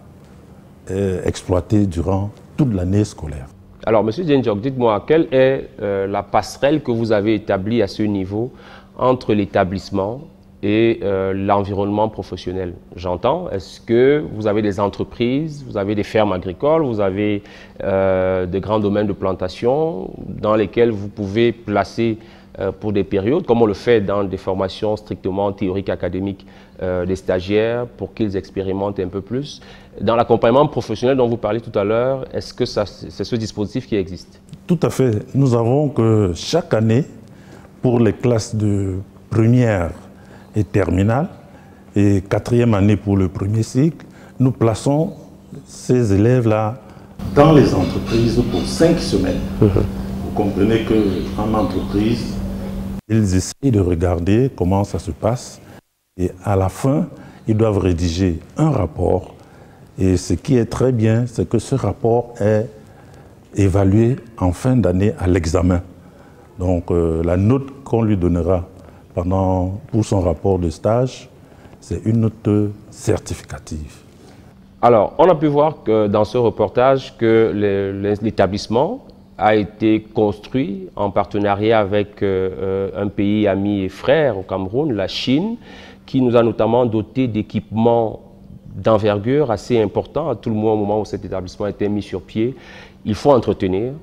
exploiter durant toute l'année scolaire. Alors, M. Djendjok, dites-moi, quelle est la passerelle que vous avez établie à ce niveau entre l'établissement et l'environnement professionnel? J'entends, est-ce que vous avez des entreprises, vous avez des fermes agricoles, vous avez de grands domaines de plantation dans lesquels vous pouvez placer pour des périodes, comme on le fait dans des formations strictement théoriques académiques des stagiaires pour qu'ils expérimentent un peu plus. Dans l'accompagnement professionnel dont vous parlez tout à l'heure, est-ce que c'est ce dispositif qui existe? Tout à fait. Nous avons que chaque année, pour les classes de première et terminale, et 4e année pour le premier cycle, nous plaçons ces élèves-là dans les entreprises pour 5 semaines. Vous comprenez qu'en entreprise, ils essayent de regarder comment ça se passe et à la fin, ils doivent rédiger un rapport. Et ce qui est très bien, c'est que ce rapport est évalué en fin d'année à l'examen. Donc la note qu'on lui donnera pour son rapport de stage, c'est une note certificative. Alors, on a pu voir que dans ce reportage que l'établissement a été construit en partenariat avec un pays ami et frère au Cameroun, la Chine, qui nous a notamment doté d'équipements d'envergure assez importants à tout le moment où cet établissement a été mis sur pied. Il faut entretenir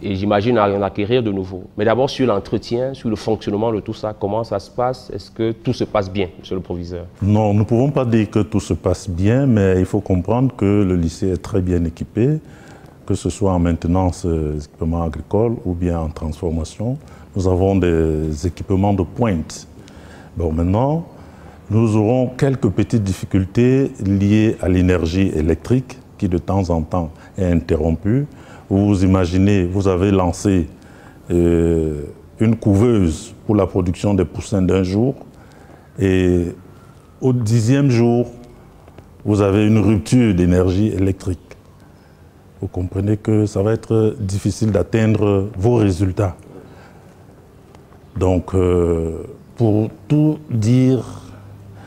et j'imagine en acquérir de nouveaux. Mais d'abord sur l'entretien, sur le fonctionnement de tout ça, comment ça se passe? Est-ce que tout se passe bien, monsieur le proviseur? Non, nous ne pouvons pas dire que tout se passe bien, mais il faut comprendre que le lycée est très bien équipé, que ce soit en maintenance des équipements agricoles ou bien en transformation. Nous avons des équipements de pointe. Bon, maintenant, nous aurons quelques petites difficultés liées à l'énergie électrique qui de temps en temps est interrompue. Vous imaginez, vous avez lancé une couveuse pour la production des poussins d'un jour et au 10e jour, vous avez une rupture d'énergie électrique. Vous comprenez que ça va être difficile d'atteindre vos résultats. Donc, pour tout dire,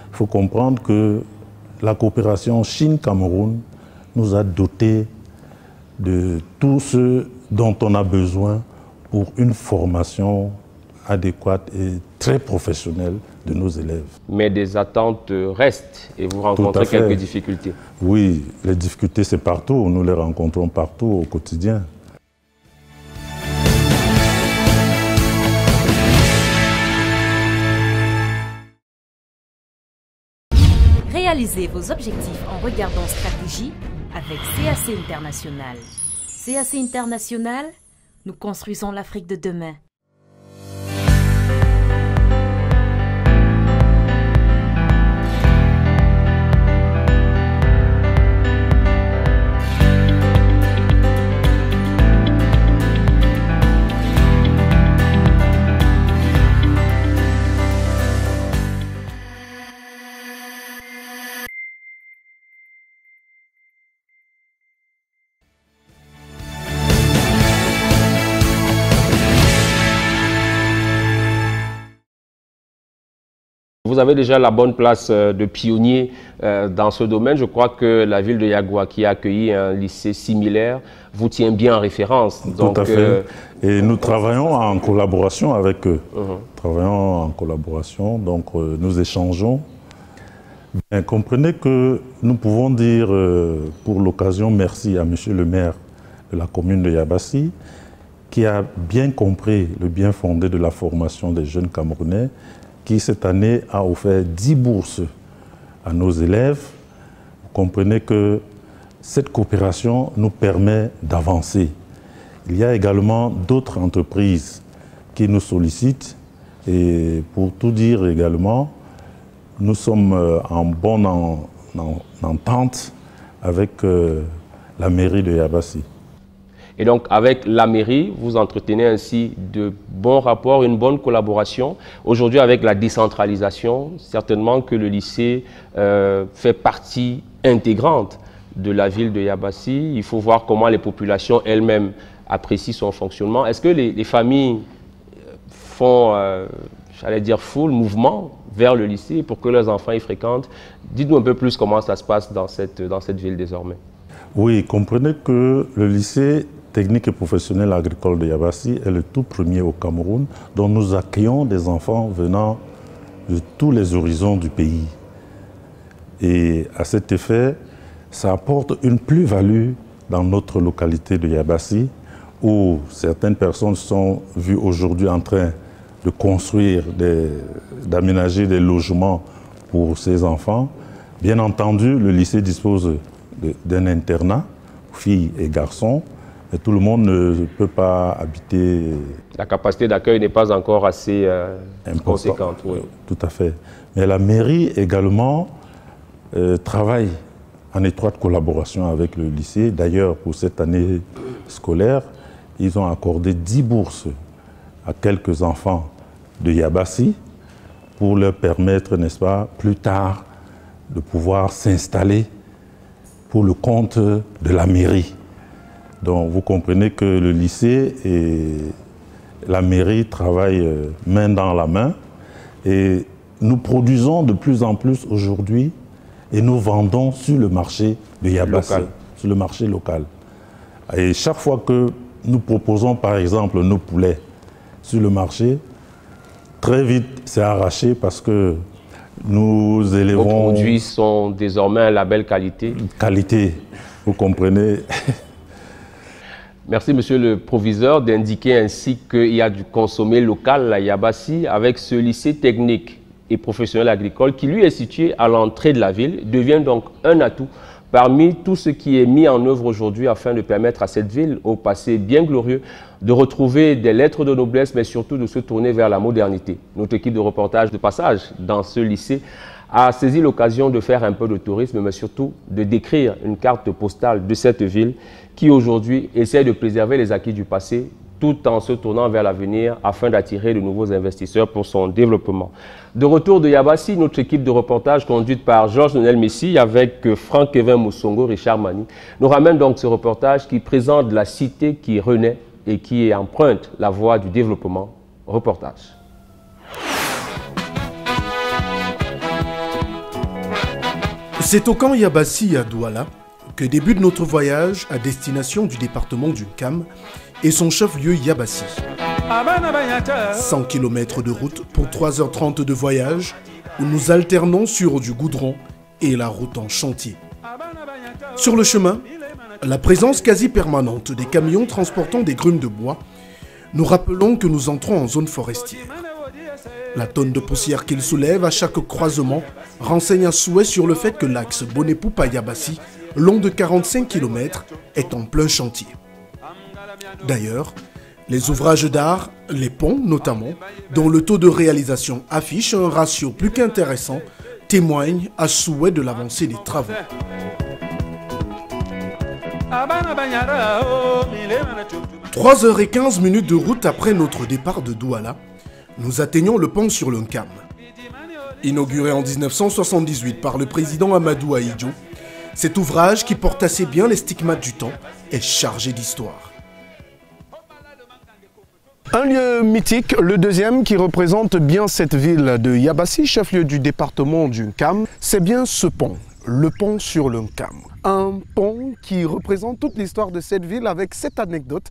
il faut comprendre que la coopération Chine-Cameroun nous a dotés de tout ce dont on a besoin pour une formation adéquate et très professionnelle de nos élèves. Mais des attentes restent et vous rencontrez quelques difficultés. Oui, les difficultés c'est partout, nous les rencontrons partout au quotidien. Réalisez vos objectifs en regardant stratégie avec CAC International. CAC International, nous construisons l'Afrique de demain. Vous avez déjà la bonne place de pionnier dans ce domaine. Je crois que la ville de Yagua, qui a accueilli un lycée similaire, vous tient bien en référence. Donc, tout à fait. Et nous travaillons en collaboration avec eux. Travaillons en collaboration, donc nous échangeons. Bien, comprenez que nous pouvons dire pour l'occasion merci à monsieur le maire de la commune de Yabassi, qui a bien compris le bien fondé de la formation des jeunes Camerounais, qui cette année a offert 10 bourses à nos élèves. Vous comprenez que cette coopération nous permet d'avancer. Il y a également d'autres entreprises qui nous sollicitent et pour tout dire également, nous sommes en bonne entente avec la mairie de Yabassi. Et donc, avec la mairie, vous entretenez ainsi de bons rapports, une bonne collaboration. Aujourd'hui, avec la décentralisation, certainement que le lycée fait partie intégrante de la ville de Yabassi. Il faut voir comment les populations elles-mêmes apprécient son fonctionnement. Est-ce que les familles font, j'allais dire, full mouvement vers le lycée pour que leurs enfants y fréquentent? Dites-nous un peu plus comment ça se passe dans cette ville désormais. Oui, comprenez que le lycée technique et professionnel agricole de Yabassi est le tout premier au Cameroun dont nous accueillons des enfants venant de tous les horizons du pays. Et à cet effet, ça apporte une plus-value dans notre localité de Yabassi où certaines personnes sont vues aujourd'hui en train de construire, d'aménager des logements pour ces enfants. Bien entendu, le lycée dispose d'un internat, filles et garçons, et tout le monde ne peut pas habiter. La capacité d'accueil n'est pas encore assez conséquente. Oui. Tout à fait. Mais la mairie également travaille en étroite collaboration avec le lycée. D'ailleurs, pour cette année scolaire, ils ont accordé 10 bourses à quelques enfants de Yabassi pour leur permettre, n'est-ce pas, plus tard, de pouvoir s'installer pour le compte de la mairie. Donc vous comprenez que le lycée et la mairie travaillent main dans la main et nous produisons de plus en plus aujourd'hui et nous vendons sur le marché de Yabassi, sur le marché local. Et chaque fois que nous proposons par exemple nos poulets sur le marché, très vite c'est arraché parce que nous élevons... Vos produits sont désormais un label qualité. Qualité, vous comprenez. Merci, monsieur le proviseur, d'indiquer ainsi qu'il y a du consommé local à Yabassi avec ce lycée technique et professionnel agricole qui lui est situé à l'entrée de la ville, devient donc un atout parmi tout ce qui est mis en œuvre aujourd'hui afin de permettre à cette ville, au passé bien glorieux, de retrouver des lettres de noblesse, mais surtout de se tourner vers la modernité. Notre équipe de reportage de passage dans ce lycée a saisi l'occasion de faire un peu de tourisme, mais surtout de décrire une carte postale de cette ville qui aujourd'hui essaie de préserver les acquis du passé tout en se tournant vers l'avenir afin d'attirer de nouveaux investisseurs pour son développement. De retour de Yabassi, notre équipe de reportage conduite par Georges Nonel Messi avec Franck-Kevin Moussongo, Richard Mani, nous ramène donc ce reportage qui présente la cité qui renaît et qui emprunte la voie du développement. Reportage. C'est au camp Yabassi à Douala que débute notre voyage à destination du département du Kam et son chef-lieu Yabassi. 100 km de route pour 3h30 de voyage où nous alternons sur du goudron et la route en chantier. Sur le chemin, la présence quasi permanente des camions transportant des grumes de bois, nous rappelons que nous entrons en zone forestière. La tonne de poussière qu'ils soulèvent à chaque croisement renseigne un souhait sur le fait que l'axe Bonepoupa-Yabassi, long de 45 km, est en plein chantier. D'ailleurs, les ouvrages d'art, les ponts notamment, dont le taux de réalisation affiche un ratio plus qu'intéressant, témoignent à souhait de l'avancée des travaux. 3h15 de route après notre départ de Douala, nous atteignons le pont sur le Nkam. Inauguré en 1978 par le président Amadou Ahidjo, cet ouvrage qui porte assez bien les stigmates du temps est chargé d'histoire. Un lieu mythique, le deuxième qui représente bien cette ville de Yabassi, chef-lieu du département du Nkam, c'est bien ce pont, le pont sur le Nkam. Un pont qui représente toute l'histoire de cette ville avec cette anecdote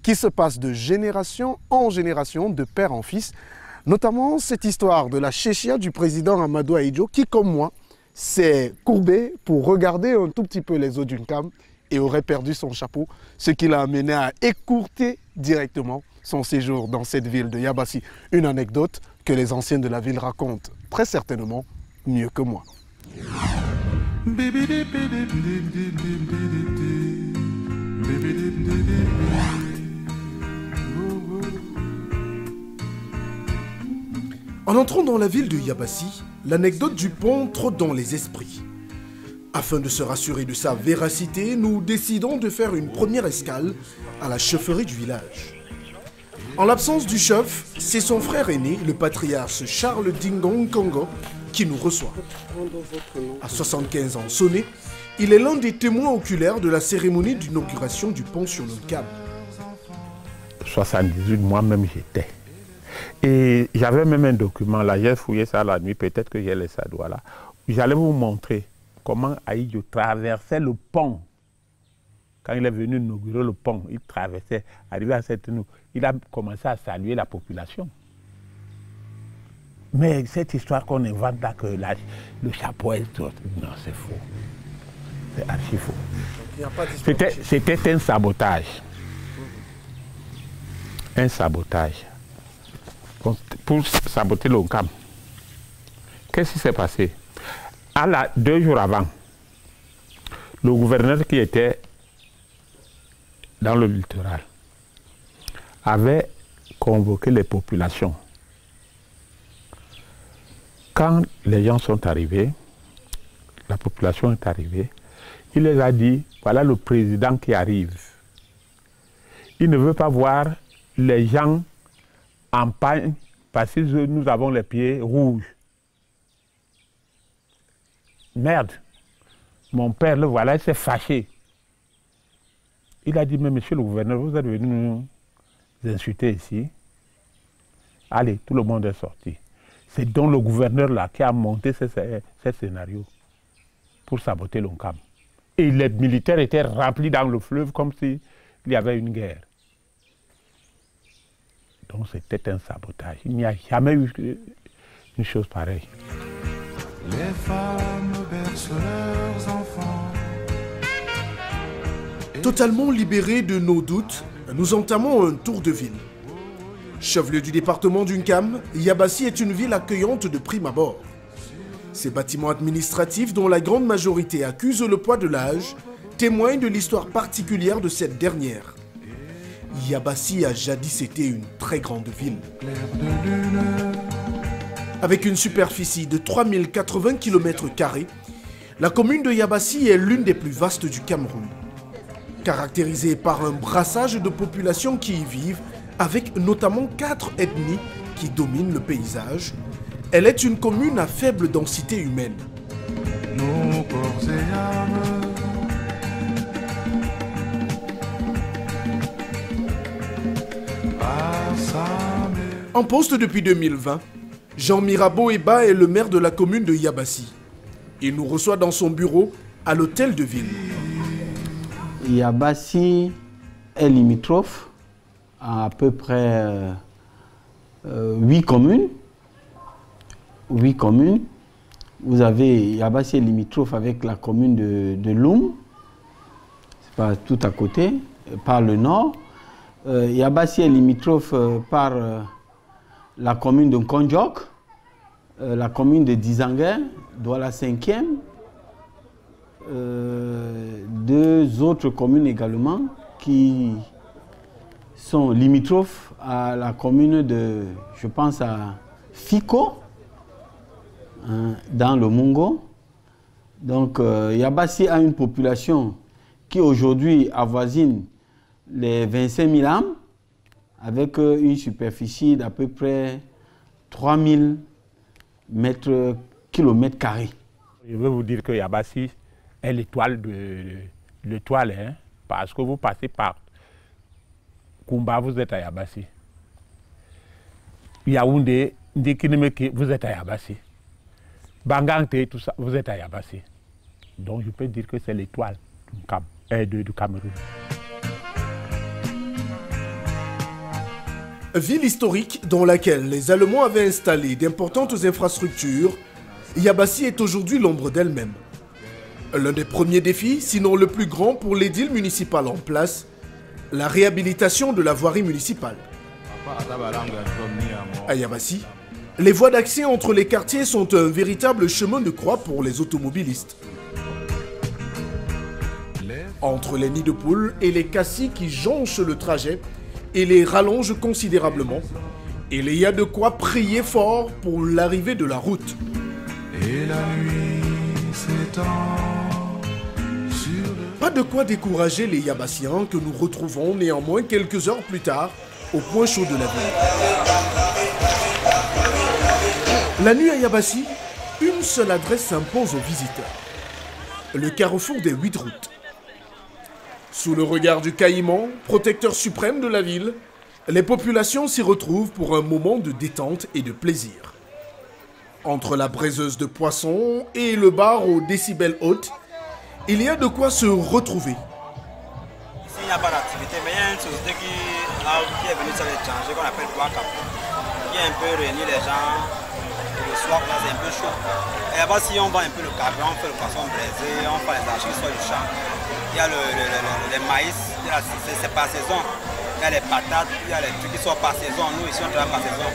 qui se passe de génération en génération, de père en fils, notamment cette histoire de la chéchia du président Amadou Ahidjo qui, comme moi, s'est courbé pour regarder un tout petit peu les eaux du Nkam et aurait perdu son chapeau, ce qui l'a amené à écourter directement son séjour dans cette ville de Yabassi. Une anecdote que les anciens de la ville racontent très certainement mieux que moi. En entrant dans la ville de Yabassi, l'anecdote du pont trotte dans les esprits. Afin de se rassurer de sa véracité, nous décidons de faire une première escale à la chefferie du village. En l'absence du chef, c'est son frère aîné, le patriarche Charles Dingong Congo, qui nous reçoit. À 75 ans sonnés, il est l'un des témoins oculaires de la cérémonie d'inauguration du pont sur le Nkam. 78, moi-même j'étais. Et j'avais même un document là, j'ai fouillé ça la nuit, peut-être que j'ai laissé ça là. J'allais vous montrer comment Ahidjo traversait le pont. Quand il est venu inaugurer le pont, il traversait, arrivé à cette nous, il a commencé à saluer la population. Mais cette histoire qu'on invente là, que le chapeau est tout, non, c'est faux. C'est archi faux. C'était un sabotage. Un sabotage. Pour saboter le Nkam. Qu'est-ce qui s'est passé? 2 jours avant, le gouverneur qui était dans le littoral avait convoqué les populations. Quand les gens sont arrivés, la population est arrivée, il les a dit, voilà le président qui arrive. Il ne veut pas voir les gens en pagne parce que nous avons les pieds rouges. Merde, mon père, le voilà, il s'est fâché. Il a dit, mais monsieur le gouverneur, vous êtes venu nous insulter ici. Allez, tout le monde est sorti. C'est donc le gouverneur là qui a monté ce scénario pour saboter le Nkam. Et les militaires étaient remplis dans le fleuve comme s'il y avait une guerre. Donc c'était un sabotage. Il n'y a jamais eu une chose pareille. Les femmes bercent leurs enfants. Totalement libérés de nos doutes, nous entamons un tour de ville. Chef-lieu du département du Nkam, Yabassi est une ville accueillante de prime abord. Ces bâtiments administratifs, dont la grande majorité accuse le poids de l'âge, témoignent de l'histoire particulière de cette dernière. Yabassi a jadis été une très grande ville. Avec une superficie de 3080 km², la commune de Yabassi est l'une des plus vastes du Cameroun. Caractérisée par un brassage de populations qui y vivent, avec notamment 4 ethnies qui dominent le paysage, elle est une commune à faible densité humaine. Nos corps et âmes. En poste depuis 2020, Jean Mirabeau Eba est le maire de la commune de Yabassi. Il nous reçoit dans son bureau à l'hôtel de ville. Yabassi est limitrophe à peu près 8 communes. 8 communes. Vous avez Yabassi est limitrophe avec la commune de Loum, c'est pas tout à côté, par le nord. Yabassi est limitrophe par la commune de Nkondjok, la commune de Dizanguer, Douala 5e, 2 autres communes également qui sont limitrophes à la commune de, je pense à Fiko, hein, dans le Mungo. Donc Yabassi a une population qui aujourd'hui avoisine les 25 000 âmes, avec une superficie d'à peu près 3000 km². Je veux vous dire que Yabassi est l'étoile hein, parce que vous passez par Kumba, vous êtes à Yabassi. Yaoundé, Ndikinimeke, vous êtes à Yabassi. Bangangte, tout ça, vous êtes à Yabassi. Donc je peux dire que c'est l'étoile du Cameroun. Ville historique dans laquelle les Allemands avaient installé d'importantes infrastructures, Yabassi est aujourd'hui l'ombre d'elle-même. L'un des premiers défis, sinon le plus grand pour l'édile municipal en place, la réhabilitation de la voirie municipale. À Yabassi, les voies d'accès entre les quartiers sont un véritable chemin de croix pour les automobilistes. Entre les nids de poules et les cassis qui jonchent le trajet et les rallongent considérablement, il y a de quoi prier fort pour l'arrivée de la route. Et la nuit s'étend sur le... Pas de quoi décourager les Yabassiens que nous retrouvons néanmoins quelques heures plus tard au point chaud de la ville. La nuit à Yabassi, une seule adresse s'impose aux visiteurs. Le carrefour des 8 routes. Sous le regard du caïman, protecteur suprême de la ville, les populations s'y retrouvent pour un moment de détente et de plaisir. Entre la braiseuse de poissons et le bar aux décibels hautes, il y a de quoi se retrouver. Ici, il n'y a pas d'activité, mais il y a une société qui est venue sur l'étranger, qu'on appelle Bois-Capou, qui a un peu réuni les gens. Le soir, là, c'est un peu chaud. Et là-bas, si on vend un peu le carburant, on fait le poisson braisé, on fait les archives sur le champ. Il y a le maïs, c'est par saison. Il y a les patates, il y a les trucs qui sont par saison. Nous, ici, on travaille par saison.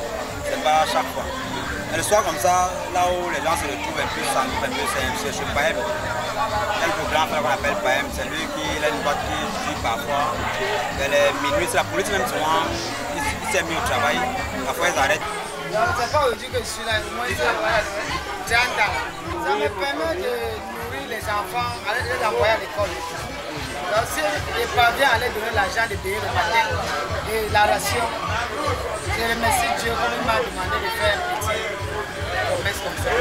C'est pas chaque fois. Et le soir, comme ça, là où les gens se retrouvent un peu, c'est chez Paem. Il y a le grand frère qu'on appelle Paem. C'est lui qui a une boîte qui dit parfois. Et les minuit, c'est la police même souvent. Il s'est mis au travail. Parfois, ils arrêtent. C'est pas aujourd'hui que je suis là. Moi, j'ai 30 ans. Ça me permet de nourrir les enfants, de les envoyer à l'école. Donc, si je parviens à leur donner l'argent de payer le matin et la ration, je remercie Dieu comme il m'a demandé de faire un petit commerce comme ça.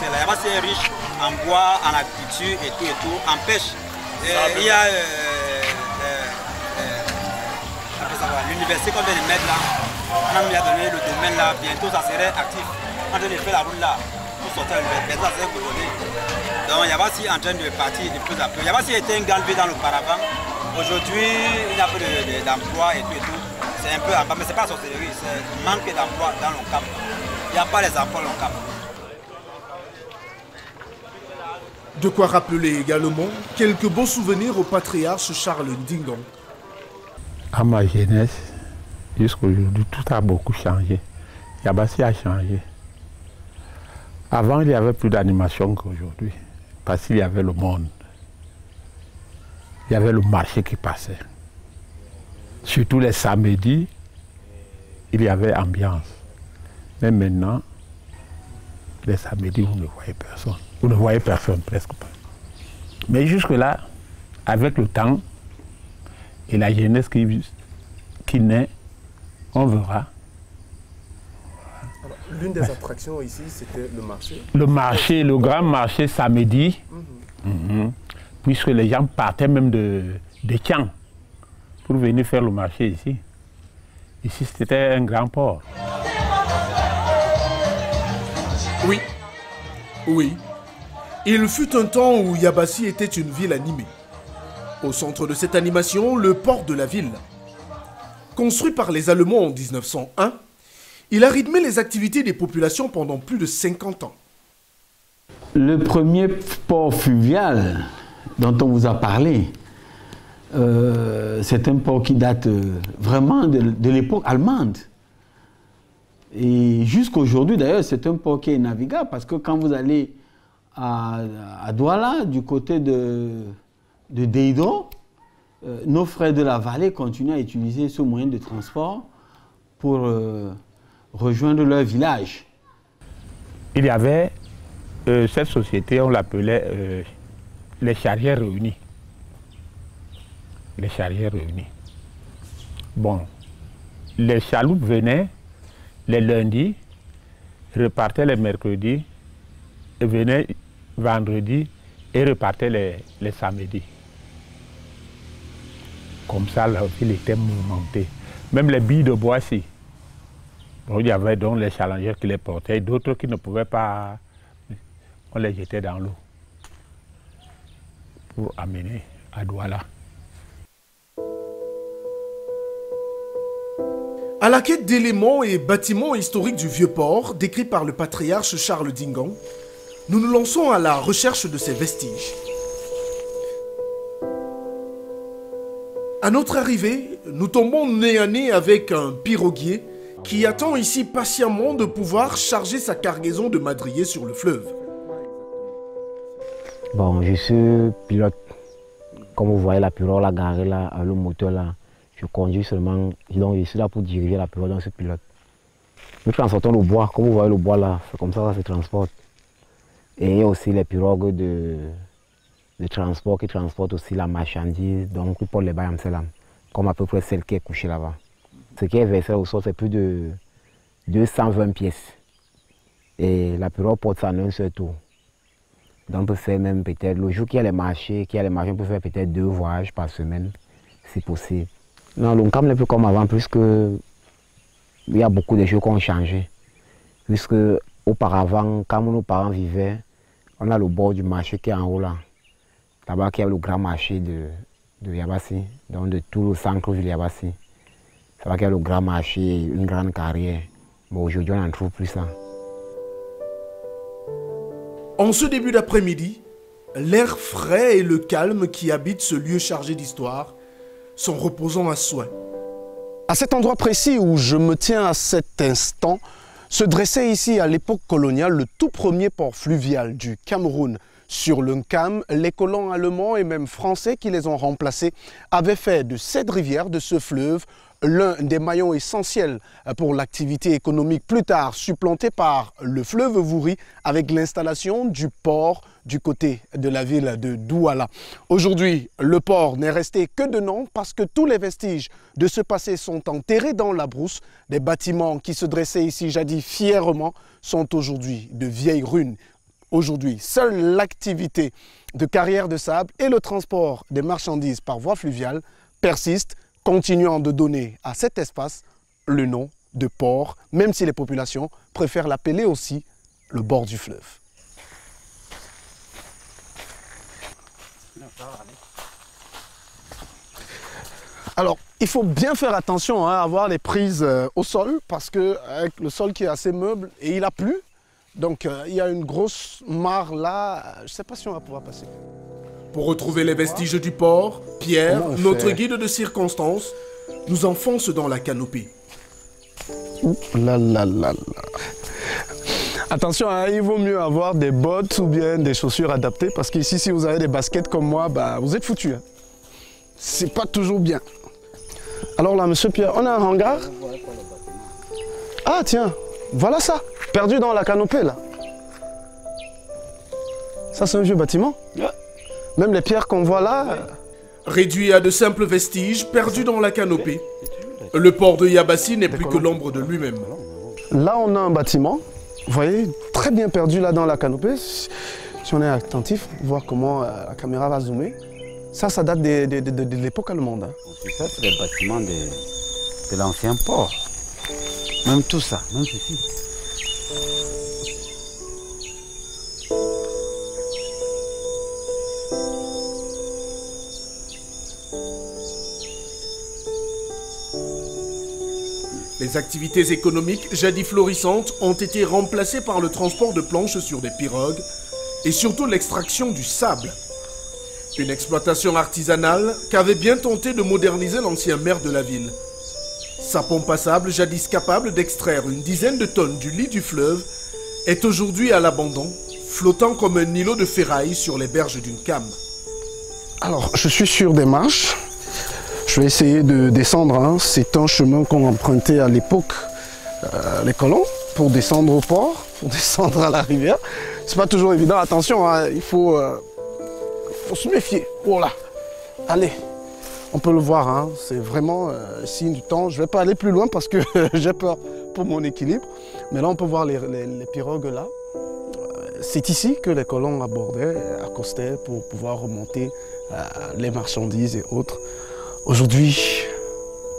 La Yabassi est riche en bois, en agriculture et tout, en pêche. Il y a l'université qu'on vient de mettre là. On a donné le domaine là, bientôt ça serait actif. On vient de faire la route là pour sortir à l'université, ça serait coordonné. Donc Yabassi est en train de partir de plus en plus. Yabassi était une grande ville dans l'auparavant. Aujourd'hui, il n'y a plus d'emploi et tout. C'est un peu en bas, mais ce n'est pas la sorcellerie, c'est un manque d'emploi dans le Cap. Il n'y a pas les emplois dans le Cap. De quoi rappeler également quelques beaux souvenirs au patriarche Charles Ndingon. À ma jeunesse, jusqu'à aujourd'hui, tout a beaucoup changé. Yabassi a changé. Avant, il y avait plus d'animation qu'aujourd'hui, parce qu'il y avait le monde. Il y avait le marché qui passait. Surtout les samedis, il y avait ambiance. Mais maintenant, les samedis, vous ne voyez personne. Vous ne voyez personne, presque pas. Mais jusque-là, avec le temps et la jeunesse qui naît, on verra. L'une des attractions ici, c'était le marché. Le marché, le grand marché samedi, puisque les gens partaient même de Tian pour venir faire le marché ici. Ici, c'était un grand port. Oui, oui. Il fut un temps où Yabassi était une ville animée. Au centre de cette animation, le port de la ville. Construit par les Allemands en 1901, il a rythmé les activités des populations pendant plus de 50 ans. Le premier port fluvial dont on vous a parlé, c'est un port qui date vraiment de l'époque allemande. Et jusqu'aujourd'hui, d'ailleurs, c'est un port qui est navigable parce que quand vous allez à Douala, du côté de Deido, nos frères de la vallée continuent à utiliser ce moyen de transport pour rejoindre leur village. Il y avait cette société, on l'appelait les charrières réunies. Les charrières réunies. Bon, les chaloupes venaient les lundis, repartaient les mercredis, et venaient vendredi et repartaient les samedis. Comme ça, la ville était mouvementée. Même les billes de bois, si. Bon, il y avait donc les challengers qui les portaient, d'autres qui ne pouvaient pas, on les jetait dans l'eau pour amener à Douala. À la quête d'éléments et bâtiments historiques du Vieux-Port, décrits par le patriarche Charles Dingan, nous nous lançons à la recherche de ces vestiges. À notre arrivée, nous tombons nez à nez avec un piroguier qui attend ici patiemment de pouvoir charger sa cargaison de madriers sur le fleuve. Bon, je suis pilote. Comme vous voyez la pirogue là, garée là, le moteur là, je conduis seulement, donc je suis là pour diriger la pirogue, donc je suis pilote. Nous transportons le bois, comme vous voyez le bois là, c'est comme ça que ça se transporte. Et il y a aussi les pirogues de transport qui transportent aussi la marchandise, donc pour les bails comme à peu près celle qui est couchée là-bas. Ce qui est versé au sol, c'est plus de 220 pièces. Et la pirogue porte ça en un seul tour. Donc on peut faire même peut-être, le jour qu'il y a les marchés, on peut faire peut-être 2 voyages par semaine, si possible. Non, le Nkam n'est plus comme avant, puisque il y a beaucoup de choses qui ont changé. Puisque auparavant, quand nos parents vivaient, on a le bord du marché qui est en haut là. Là-bas, il y a le grand marché de Yabassi, donc de tout le centre-ville Yabassi. C'est là qu'il y a le grand marché, une grande carrière. Bon, aujourd'hui, on n'en trouve plus ça. En ce début d'après-midi, l'air frais et le calme qui habitent ce lieu chargé d'histoire sont reposants à souhait. À cet endroit précis où je me tiens à cet instant, se dressait ici à l'époque coloniale le tout premier port fluvial du Cameroun. Sur le Nkam, les colons allemands et même français qui les ont remplacés avaient fait de cette rivière, de ce fleuve, l'un des maillons essentiels pour l'activité économique, plus tard supplanté par le fleuve Vouri avec l'installation du port du côté de la ville de Douala. Aujourd'hui, le port n'est resté que de nom parce que tous les vestiges de ce passé sont enterrés dans la brousse. Des bâtiments qui se dressaient ici jadis fièrement sont aujourd'hui de vieilles ruines. Aujourd'hui, seule l'activité de carrière de sable et le transport des marchandises par voie fluviale persistent, continuant de donner à cet espace le nom de port, même si les populations préfèrent l'appeler aussi le bord du fleuve. Alors, il faut bien faire attention à avoir les prises au sol, parce que avec le sol qui est assez meuble et il a plu, donc il y a une grosse mare là, je ne sais pas si on va pouvoir passer. Pour retrouver les vestiges du port, Pierre, notre guide de circonstance, nous enfonce dans la canopée. Ouh là là là là. Attention, hein, il vaut mieux avoir des bottes ou bien des chaussures adaptées, parce qu'ici, si vous avez des baskets comme moi, bah, vous êtes foutus. Hein. C'est pas toujours bien. Alors là, monsieur Pierre, on a un hangar. Ah tiens, voilà ça, perdu dans la canopée là. Ça, c'est un vieux bâtiment. Même les pierres qu'on voit là... Réduit à de simples vestiges, perdus dans la canopée, le port de Yabassi n'est plus que l'ombre de lui-même. Là, on a un bâtiment, vous voyez, très bien perdu là dans la canopée. Si on est attentif, voir comment la caméra va zoomer. Ça date de l'époque allemande. Hein. Ça, c'est les bâtiments de l'ancien port. Même tout ça, même ceci. Les activités économiques jadis florissantes ont été remplacées par le transport de planches sur des pirogues et surtout l'extraction du sable. Une exploitation artisanale qu'avait bien tenté de moderniser l'ancien maire de la ville. Sa pompe à sable, jadis capable d'extraire une dizaine de tonnes du lit du fleuve, est aujourd'hui à l'abandon, flottant comme un îlot de ferraille sur les berges d'une came. Alors, je suis sur des marches. Je vais essayer de descendre. Hein. C'est un chemin qu'ont emprunté à l'époque les colons pour descendre au port, pour descendre à la rivière. C'est pas toujours évident. Attention, hein, il faut se méfier. Oh là, allez, on peut le voir. Hein. C'est vraiment signe du temps. Je vais pas aller plus loin parce que j'ai peur pour mon équilibre. Mais là, on peut voir les pirogues là. C'est ici que les colons abordaient, accostaient pour pouvoir remonter les marchandises et autres. Aujourd'hui,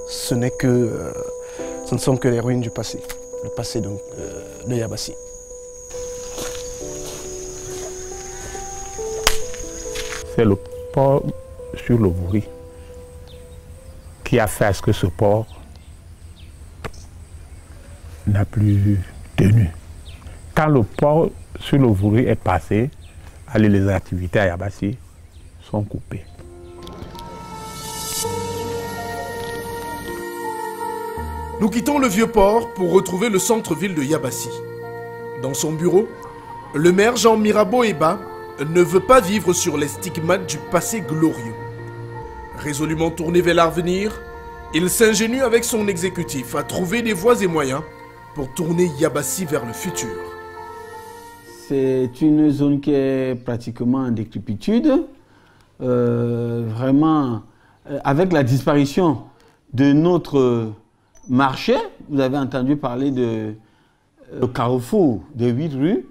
ce ne sont que les ruines du passé. le passé de Yabassi. C'est le port sur le Vouri qui a fait à ce que ce port n'a plus tenu. Quand le port sur le Vouri est passé, allez, les activités à Yabassi sont coupées. Nous quittons le vieux port pour retrouver le centre-ville de Yabassi. Dans son bureau, le maire Jean Mirabeau Eba ne veut pas vivre sur les stigmates du passé glorieux. Résolument tourné vers l'avenir, il s'ingénue avec son exécutif à trouver des voies et moyens pour tourner Yabassi vers le futur. C'est une zone qui est pratiquement en décrépitude. Vraiment, avec la disparition de notre marché, vous avez entendu parler de le carrefour des 8 rues.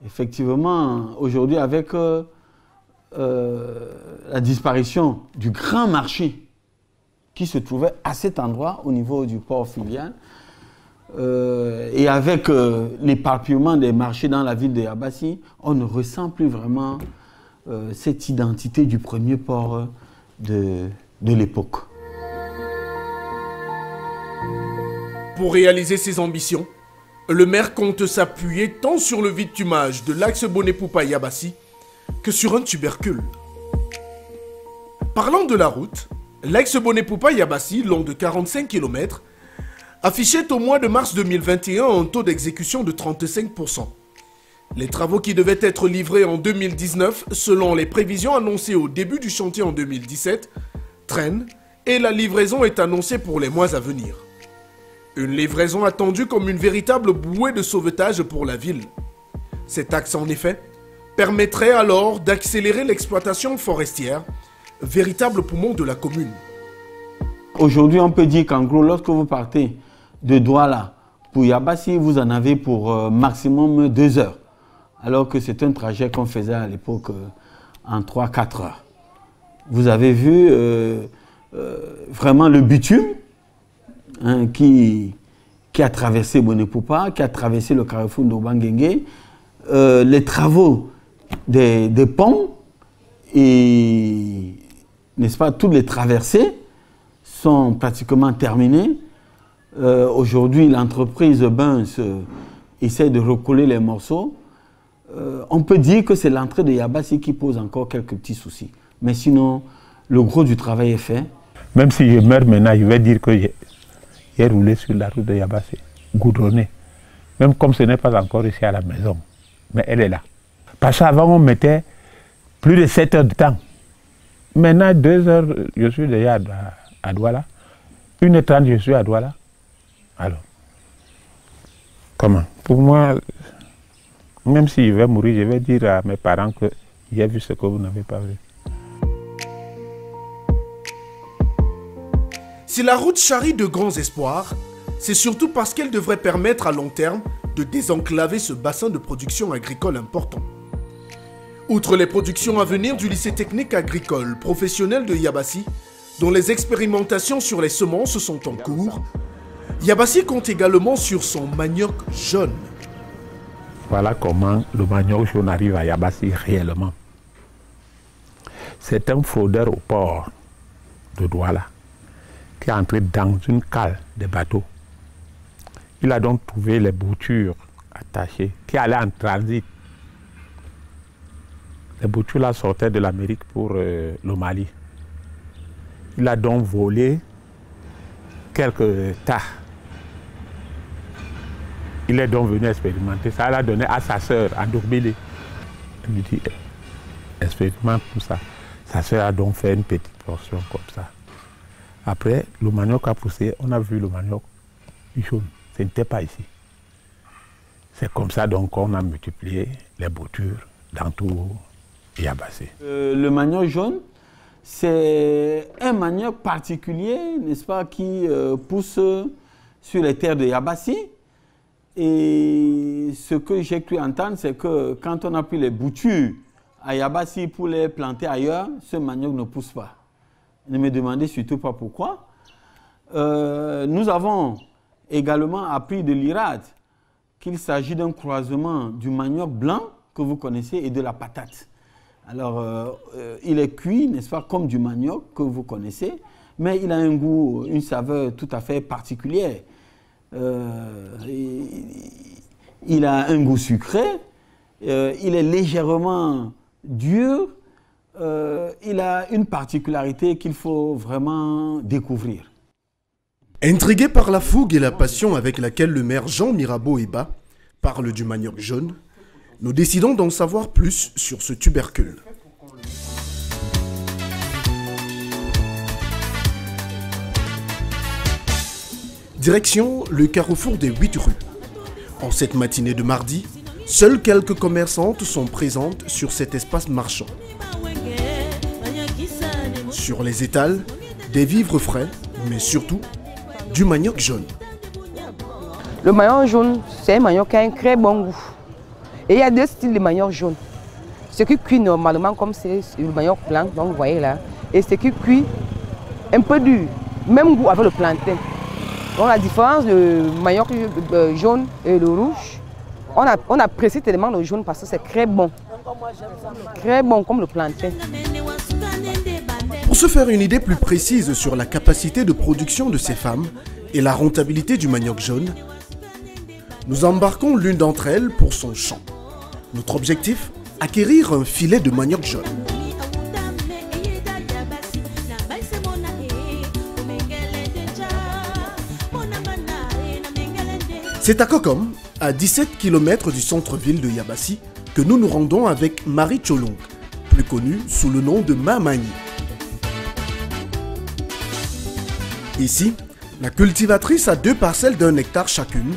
Effectivement, aujourd'hui, avec la disparition du grand marché qui se trouvait à cet endroit au niveau du port fluvial, et avec l'éparpillement des marchés dans la ville de Yabassi, on ne ressent plus vraiment cette identité du premier port de l'époque. Pour réaliser ses ambitions, le maire compte s'appuyer tant sur le bitumage de l'axe Bonepoupa-Yabassi que sur un tubercule. Parlant de la route, l'axe Bonepoupa-Yabassi, long de 45 km, affichait au mois de mars 2021 un taux d'exécution de 35%. Les travaux qui devaient être livrés en 2019, selon les prévisions annoncées au début du chantier en 2017, traînent et la livraison est annoncée pour les mois à venir. Une livraison attendue comme une véritable bouée de sauvetage pour la ville. Cet axe, en effet, permettrait alors d'accélérer l'exploitation forestière, véritable poumon de la commune. Aujourd'hui, on peut dire qu'en gros, lorsque vous partez de Douala pour Yabassi, vous en avez pour maximum 2 heures. Alors que c'est un trajet qu'on faisait à l'époque en 3-4 heures. Vous avez vu vraiment le bitume qui a traversé Bonepoupa, qui a traversé le carrefour d'Obangengue, les travaux des ponts et, n'est-ce pas, toutes les traversées sont pratiquement terminées. Aujourd'hui, l'entreprise Benz essaie de recoller les morceaux. On peut dire que c'est l'entrée de Yabassi qui pose encore quelques petits soucis. Mais sinon, le gros du travail est fait. Même si je meurs maintenant, je vais dire que j'ai roulé sur la route de Yabassi, goudronnée. Même comme ce n'est pas encore ici à la maison. Mais elle est là. Parce qu'avant, on mettait plus de 7 heures de temps. Maintenant, 2 heures, je suis déjà à Douala. 1h30, je suis à Douala. Alors, comment? Pour moi, même si je vais mourir, je vais dire à mes parents que j'ai vu ce que vous n'avez pas vu. Si la route charrie de grands espoirs, c'est surtout parce qu'elle devrait permettre à long terme de désenclaver ce bassin de production agricole important. Outre les productions à venir du lycée technique agricole professionnel de Yabassi, dont les expérimentations sur les semences sont en cours, Yabassi compte également sur son manioc jaune. Voilà comment le manioc jaune arrive à Yabassi réellement. C'est un fraudeur au port de Douala qui est entré dans une cale des bateaux. Il a donc trouvé les boutures attachées qui allaient en transit. Les boutures là sortaient de l'Amérique pour le Mali. Il a donc volé quelques tas. Il est donc venu expérimenter. Ça l'a donné à sa sœur, à Dourbili. Il lui dit, expérimente tout ça. Sa sœur a donc fait une petite portion comme ça. Après, le manioc a poussé, on a vu le manioc jaune. Ce n'était pas ici. C'est comme ça donc qu'on a multiplié les boutures dans tout Yabassi. Le manioc jaune, c'est un manioc particulier, n'est-ce pas, qui pousse sur les terres de Yabassi. Et ce que j'ai cru entendre, c'est que quand on a pris les boutures à Yabassi pour les planter ailleurs, ce manioc ne pousse pas. Ne me demandez surtout pas pourquoi. Nous avons également appris de l'IRAD qu'il s'agit d'un croisement du manioc blanc que vous connaissez et de la patate. Alors, il est cuit, n'est-ce pas, comme du manioc que vous connaissez, mais il a un goût, une saveur tout à fait particulière. Il a un goût sucré, il est légèrement dur, il a une particularité qu'il faut vraiment découvrir. Intrigué par la fougue et la passion avec laquelle le maire Jean Mirabeau Eba parle du manioc jaune, nous décidons d'en savoir plus sur ce tubercule. Direction le carrefour des 8 rues. En cette matinée de mardi, seules quelques commerçantes sont présentes sur cet espace marchand. Sur les étals, des vivres frais, mais surtout du manioc jaune. Le manioc jaune, c'est un manioc qui a un très bon goût. Et il y a deux styles de manioc jaune. Ce qui cuit normalement comme c'est le manioc blanc, donc vous voyez là, et ce qui cuit un peu dur, même goût avec le plantain. Donc la différence de manioc jaune et le rouge, on apprécie tellement le jaune parce que c'est très bon comme le plantain. Pour se faire une idée plus précise sur la capacité de production de ces femmes et la rentabilité du manioc jaune, nous embarquons l'une d'entre elles pour son champ. Notre objectif, acquérir un filet de manioc jaune. C'est à Kokom, à 17 km du centre-ville de Yabassi, que nous nous rendons avec Marie Cholong, plus connue sous le nom de Mamani. Ici, la cultivatrice a 2 parcelles d'1 hectare chacune,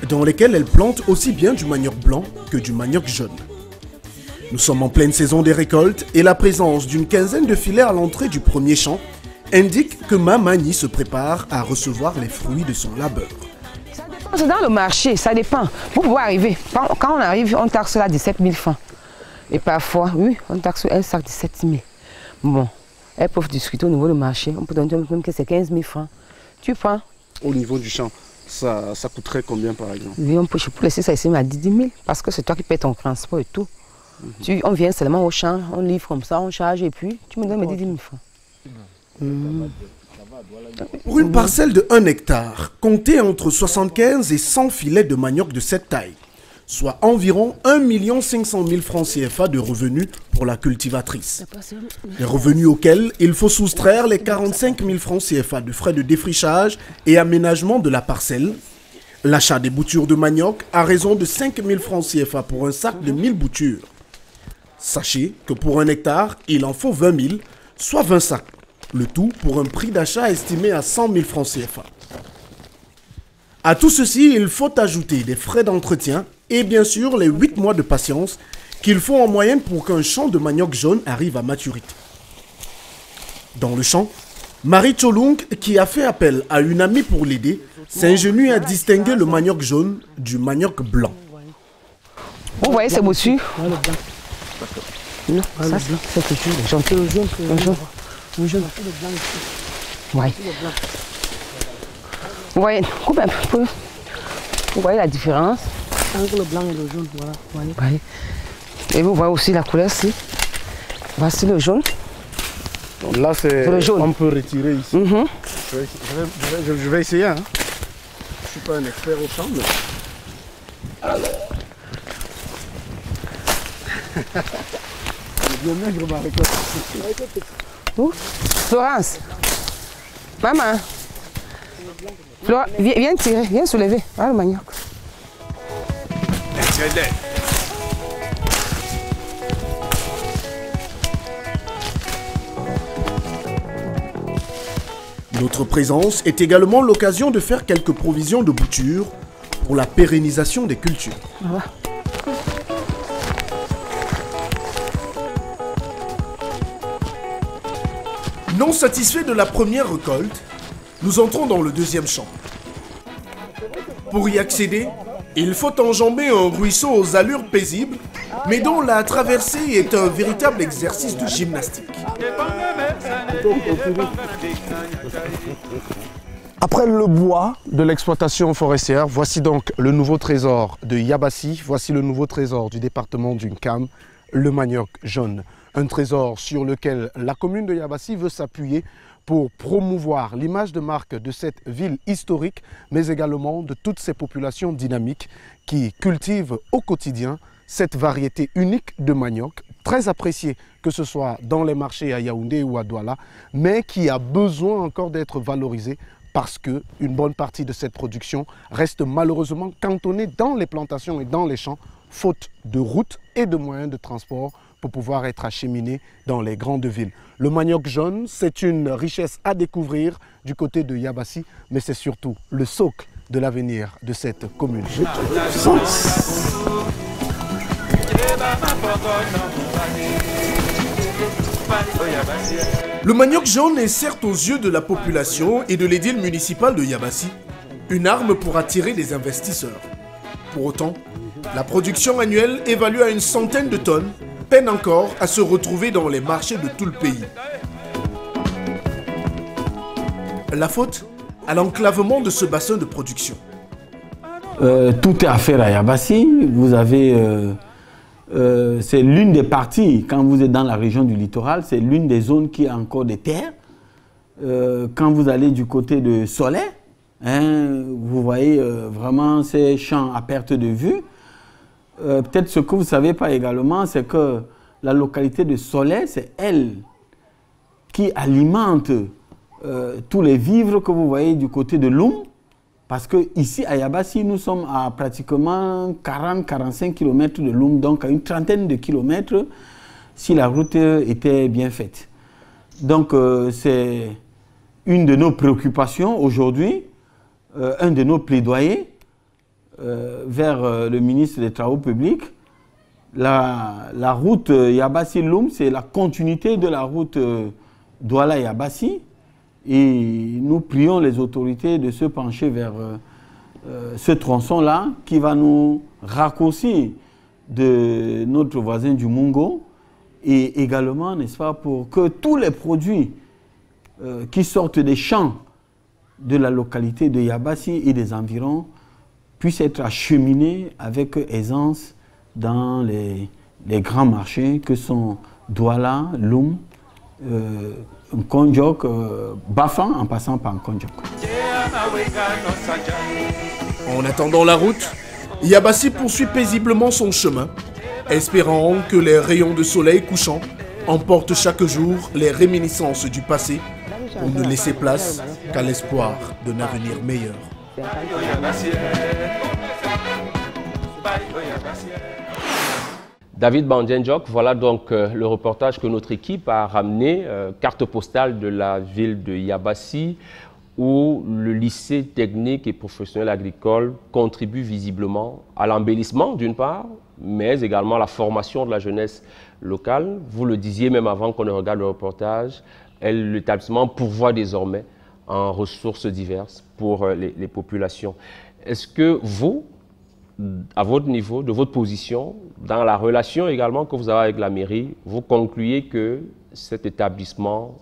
dans lesquelles elle plante aussi bien du manioc blanc que du manioc jaune. Nous sommes en pleine saison des récoltes et la présence d'une quinzaine de filets à l'entrée du premier champ indique que Mamani se prépare à recevoir les fruits de son labeur. C'est dans le marché, ça dépend. Pour pouvoir arriver, quand on arrive, on taxe là 17 000 francs. Et parfois, oui, on taxe un sac 17 000. Bon, elles peuvent discuter au niveau du marché. On peut donner même que c'est 15 000 francs. Tu prends. Au niveau du champ, ça coûterait combien par exemple? Oui, je peux laisser ça ici à 10 000 parce que c'est toi qui paies ton transport et tout. On vient seulement au champ, on livre comme ça, on charge et puis tu me donnes 10 000 francs. Pour une parcelle de 1 hectare, comptez entre 75 et 100 filets de manioc de cette taille, soit environ 1 500 000 francs CFA de revenus pour la cultivatrice. Les revenus auxquels il faut soustraire les 45 000 francs CFA de frais de défrichage et aménagement de la parcelle, l'achat des boutures de manioc à raison de 5 000 francs CFA pour un sac de 1000 boutures. Sachez que pour 1 hectare, il en faut 20 000, soit 20 sacs. Le tout pour un prix d'achat estimé à 100 000 francs CFA. À tout ceci, il faut ajouter des frais d'entretien et bien sûr les 8 mois de patience qu'il faut en moyenne pour qu'un champ de manioc jaune arrive à maturité. Dans le champ, Marie Cholong, qui a fait appel à une amie pour l'aider, s'ingénue à distinguer le manioc jaune du manioc blanc. Vous voyez ces boutures? Non, ça c'est toujours gentil. Le jaune. Le jaune. Oui. Vous voyez, coupe un peu. Vous voyez la différence? Entre le blanc et le jaune, voilà. Oui. Et vous voyez aussi la couleur ici. Voici le jaune. Donc là, on peut retirer ici. Je vais essayer. Hein. Je ne suis pas un expert au champ, mais... Alors... bien maigre ma récolte. Où? Florence. Maman. Florence, viens tirer, viens soulever. Voilà le manioc. Notre présence est également l'occasion de faire quelques provisions de boutures pour la pérennisation des cultures. Voilà. Non satisfaits de la première récolte, nous entrons dans le deuxième champ. Pour y accéder, il faut enjamber un ruisseau aux allures paisibles, mais dont la traversée est un véritable exercice de gymnastique. Après le bois de l'exploitation forestière, voici donc le nouveau trésor de Yabassi, voici le nouveau trésor du département du Nkam, le manioc jaune. Un trésor sur lequel la commune de Yabassi veut s'appuyer pour promouvoir l'image de marque de cette ville historique, mais également de toutes ces populations dynamiques qui cultivent au quotidien cette variété unique de manioc, très appréciée que ce soit dans les marchés à Yaoundé ou à Douala, mais qui a besoin encore d'être valorisée parce qu'une bonne partie de cette production reste malheureusement cantonnée dans les plantations et dans les champs, faute de routes et de moyens de transport pour pouvoir être acheminé dans les grandes villes. Le manioc jaune, c'est une richesse à découvrir du côté de Yabassi, mais c'est surtout le socle de l'avenir de cette commune. Le manioc jaune est certes aux yeux de la population et de l'édile municipal de Yabassi une arme pour attirer des investisseurs. Pour autant, la production annuelle évaluée à une centaine de tonnes peine encore à se retrouver dans les marchés de tout le pays. La faute à l'enclavement de ce bassin de production. Tout est à faire à Yabassi. Vous avez... c'est l'une des parties, quand vous êtes dans la région du littoral, c'est l'une des zones qui a encore des terres. Quand vous allez du côté de Soleil, hein, vous voyez vraiment ces champs à perte de vue. Peut-être ce que vous ne savez pas également, c'est que la localité de Soleil, c'est elle qui alimente tous les vivres que vous voyez du côté de Loum. Parce qu'ici, à Yabassi, nous sommes à pratiquement 40-45 km de Loum, donc à une trentaine de kilomètres si la route était bien faite. Donc, c'est une de nos préoccupations aujourd'hui, un de nos plaidoyers vers le ministre des Travaux publics. La route Yabassi-Loum, c'est la continuité de la route Douala-Yabassi. Et nous prions les autorités de se pencher vers ce tronçon-là qui va nous raccourcir de notre voisin du Mungo et également, n'est-ce pas, pour que tous les produits qui sortent des champs de la localité de Yabassi et des environs puissent être acheminés avec aisance dans les grands marchés que sont Douala, Loum, Nkondiok, Bafan en passant par Nkondiok. En attendant la route, Yabassi poursuit paisiblement son chemin, espérant que les rayons de soleil couchant emportent chaque jour les réminiscences du passé pour ne laisser place qu'à l'espoir d'un avenir meilleur. David Bandjenjok, voilà donc le reportage que notre équipe a ramené, carte postale de la ville de Yabassi, où le lycée technique et professionnel agricole contribue visiblement à l'embellissement d'une part, mais également à la formation de la jeunesse locale. Vous le disiez même avant qu'on ne regarde le reportage, l'établissement pourvoit désormais en ressources diverses pour les populations. Est-ce que vous, à votre niveau, de votre position, dans la relation également que vous avez avec la mairie, vous concluez que cet établissement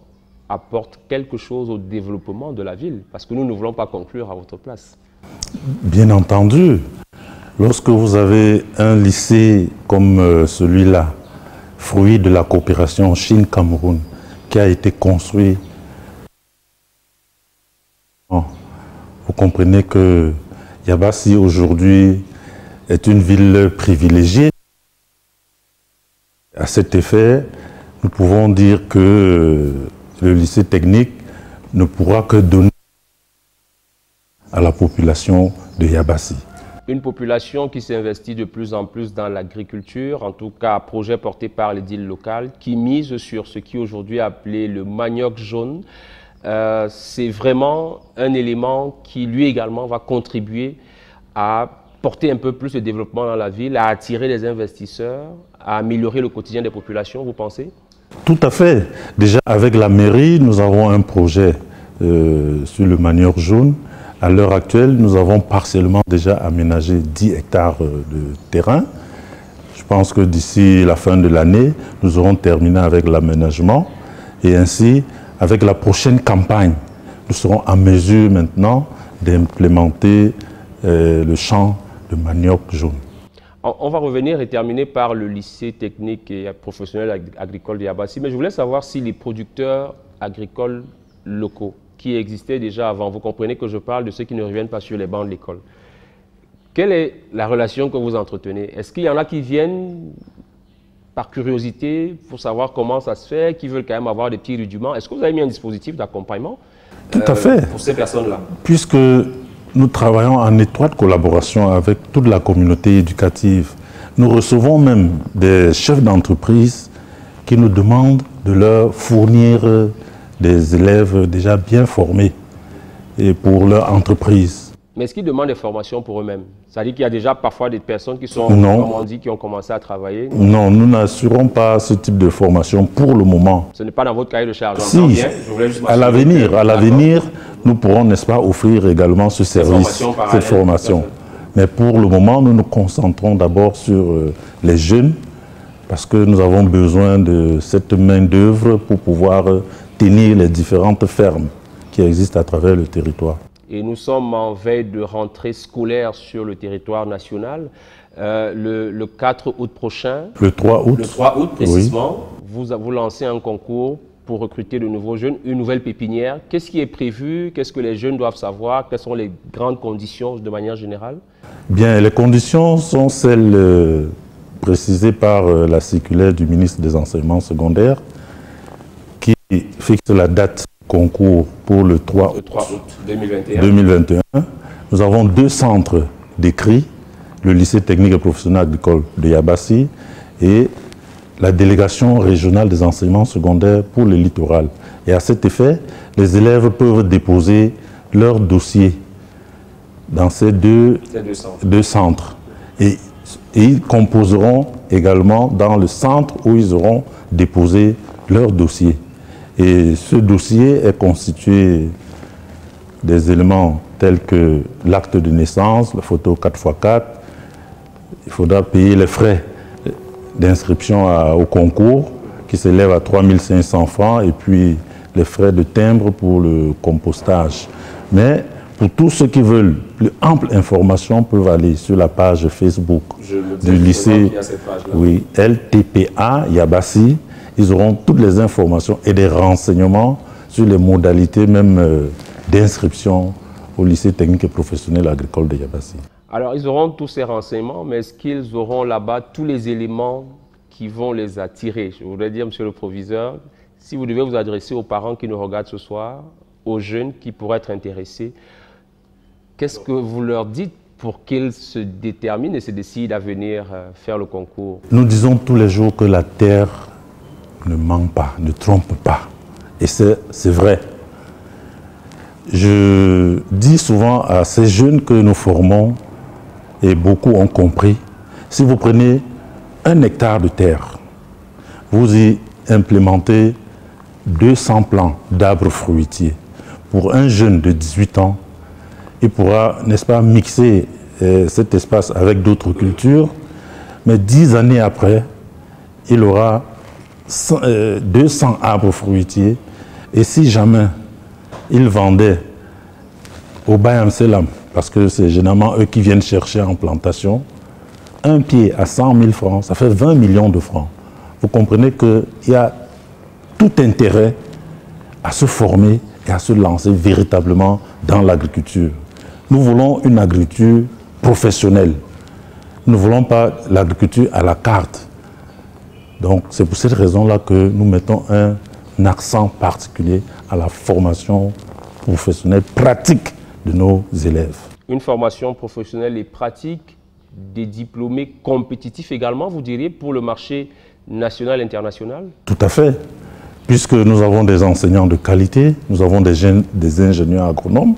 apporte quelque chose au développement de la ville? Parce que nous ne voulons pas conclure à votre place. Bien entendu. Lorsque vous avez un lycée comme celui-là, fruit de la coopération Chine-Cameroun, qui a été construit, vous comprenez que Yabassi aujourd'hui est une ville privilégiée. À cet effet, nous pouvons dire que le lycée technique ne pourra que donner à la population de Yabassi. Une population qui s'investit de plus en plus dans l'agriculture, en tout cas projet porté par l'édile locale, qui mise sur ce qui aujourd'hui est appelé le manioc jaune. C'est vraiment un élément qui lui également va contribuer à porter un peu plus de développement dans la ville, à attirer les investisseurs, à améliorer le quotidien des populations, vous pensez? Tout à fait. Déjà, avec la mairie, nous avons un projet sur le manioc jaune. À l'heure actuelle, nous avons partiellement déjà aménagé 10 hectares de terrain. Je pense que d'ici la fin de l'année, nous aurons terminé avec l'aménagement. Et ainsi, avec la prochaine campagne, nous serons en mesure maintenant d'implémenter le champ de manioc jaune. On va revenir et terminer par le lycée technique et professionnel agricole de Yabassi, mais je voulais savoir si les producteurs agricoles locaux qui existaient déjà avant, vous comprenez que je parle de ceux qui ne reviennent pas sur les bancs de l'école. Quelle est la relation que vous entretenez? Est-ce qu'il y en a qui viennent par curiosité pour savoir comment ça se fait, qui veulent quand même avoir des petits rudiments? Est-ce que vous avez mis un dispositif d'accompagnement Tout à fait. Pour ces personnes-là? Puisque nous travaillons en étroite collaboration avec toute la communauté éducative. Nous recevons même des chefs d'entreprise qui nous demandent de leur fournir des élèves déjà bien formés et pour leur entreprise. Mais est-ce qu'ils demandent des formations pour eux-mêmes? C'est-à-dire qu'il y a déjà parfois des personnes qui sont, non, comme on dit, qui ont commencé à travailler? Non, nous n'assurons pas ce type de formation pour le moment. Ce n'est pas dans votre cahier de charge? Si, à l'avenir, nous pourrons, n'est-ce pas, offrir également ce service, cette formation. Mais pour le moment, nous nous concentrons d'abord sur les jeunes, parce que nous avons besoin de cette main-d'œuvre pour pouvoir tenir les différentes fermes qui existent à travers le territoire. Et nous sommes en veille de rentrée scolaire sur le territoire national. Le 4 août prochain, le 3 août, le 3 août précisément, oui. vous lancez un concours pour recruter de nouveaux jeunes, une nouvelle pépinière. Qu'est-ce qui est prévu? Qu'est-ce que les jeunes doivent savoir? Quelles sont les grandes conditions de manière générale? Bien, les conditions sont celles précisées par la circulaire du ministre des Enseignements secondaires qui fixe la date concours pour le 3 août 2021. Nous avons 2 centres d'écrit, le lycée technique et professionnel agricole de Yabassi et la délégation régionale des enseignements secondaires pour le littoral. Et à cet effet, les élèves peuvent déposer leur dossier dans ces deux centres. Et ils composeront également dans le centre où ils auront déposé leur dossier. Et ce dossier est constitué des éléments tels que l'acte de naissance, la photo 4x4. Il faudra payer les frais d'inscription au concours qui s'élèvent à 3 500 francs et puis les frais de timbre pour le compostage. Mais pour tous ceux qui veulent plus ample information, peuvent aller sur la page Facebook du lycée LTPA Yabassi. Ils auront toutes les informations et des renseignements sur les modalités même d'inscription au lycée technique et professionnel agricole de Yabassi. Alors, ils auront tous ces renseignements, mais est-ce qu'ils auront là-bas tous les éléments qui vont les attirer? Je voudrais dire, monsieur le proviseur, si vous devez vous adresser aux parents qui nous regardent ce soir, aux jeunes qui pourraient être intéressés, qu'est-ce que vous leur dites pour qu'ils se déterminent et se décident à venir faire le concours? Nous disons tous les jours que la terre ne ment pas, ne trompe pas. Et c'est vrai. Je dis souvent à ces jeunes que nous formons, et beaucoup ont compris, si vous prenez 1 hectare de terre, vous y implémentez 200 plants d'arbres fruitiers. Pour un jeune de 18 ans, il pourra, n'est-ce pas, mixer cet espace avec d'autres cultures, mais 10 années après, il aura 200 arbres fruitiers. Et si jamais il vendait au Bayam Selam, parce que c'est généralement eux qui viennent chercher en plantation, un pied à 100 000 francs, ça fait 20 millions de francs. Vous comprenez qu'il y a tout intérêt à se former et à se lancer véritablement dans l'agriculture. Nous voulons une agriculture professionnelle. Nous ne voulons pas l'agriculture à la carte. Donc c'est pour cette raison-là que nous mettons un accent particulier à la formation professionnelle pratique de nos élèves. Une formation professionnelle et pratique, des diplômés compétitifs également, vous diriez, pour le marché national et international? Tout à fait, puisque nous avons des enseignants de qualité, nous avons des ingénieurs agronomes,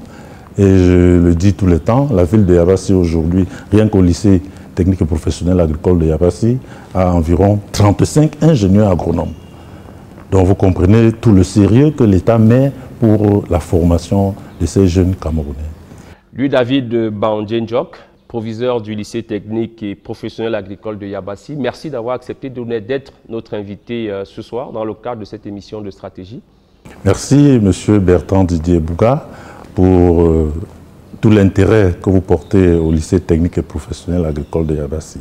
et je le dis tout le temps, la ville de Yabassi aujourd'hui, rien qu'au lycée technique et professionnel agricole de Yabassi, a environ 35 ingénieurs agronomes. Donc vous comprenez tout le sérieux que l'État met pour la formation de ces jeunes Camerounais. Lui, David Bandjenjok, proviseur du lycée technique et professionnel agricole de Yabassi, merci d'avoir accepté d'être notre invité ce soir dans le cadre de cette émission de stratégie. Merci, M. Bertrand Didier Bouga, pour tout l'intérêt que vous portez au lycée technique et professionnel agricole de Yabassi.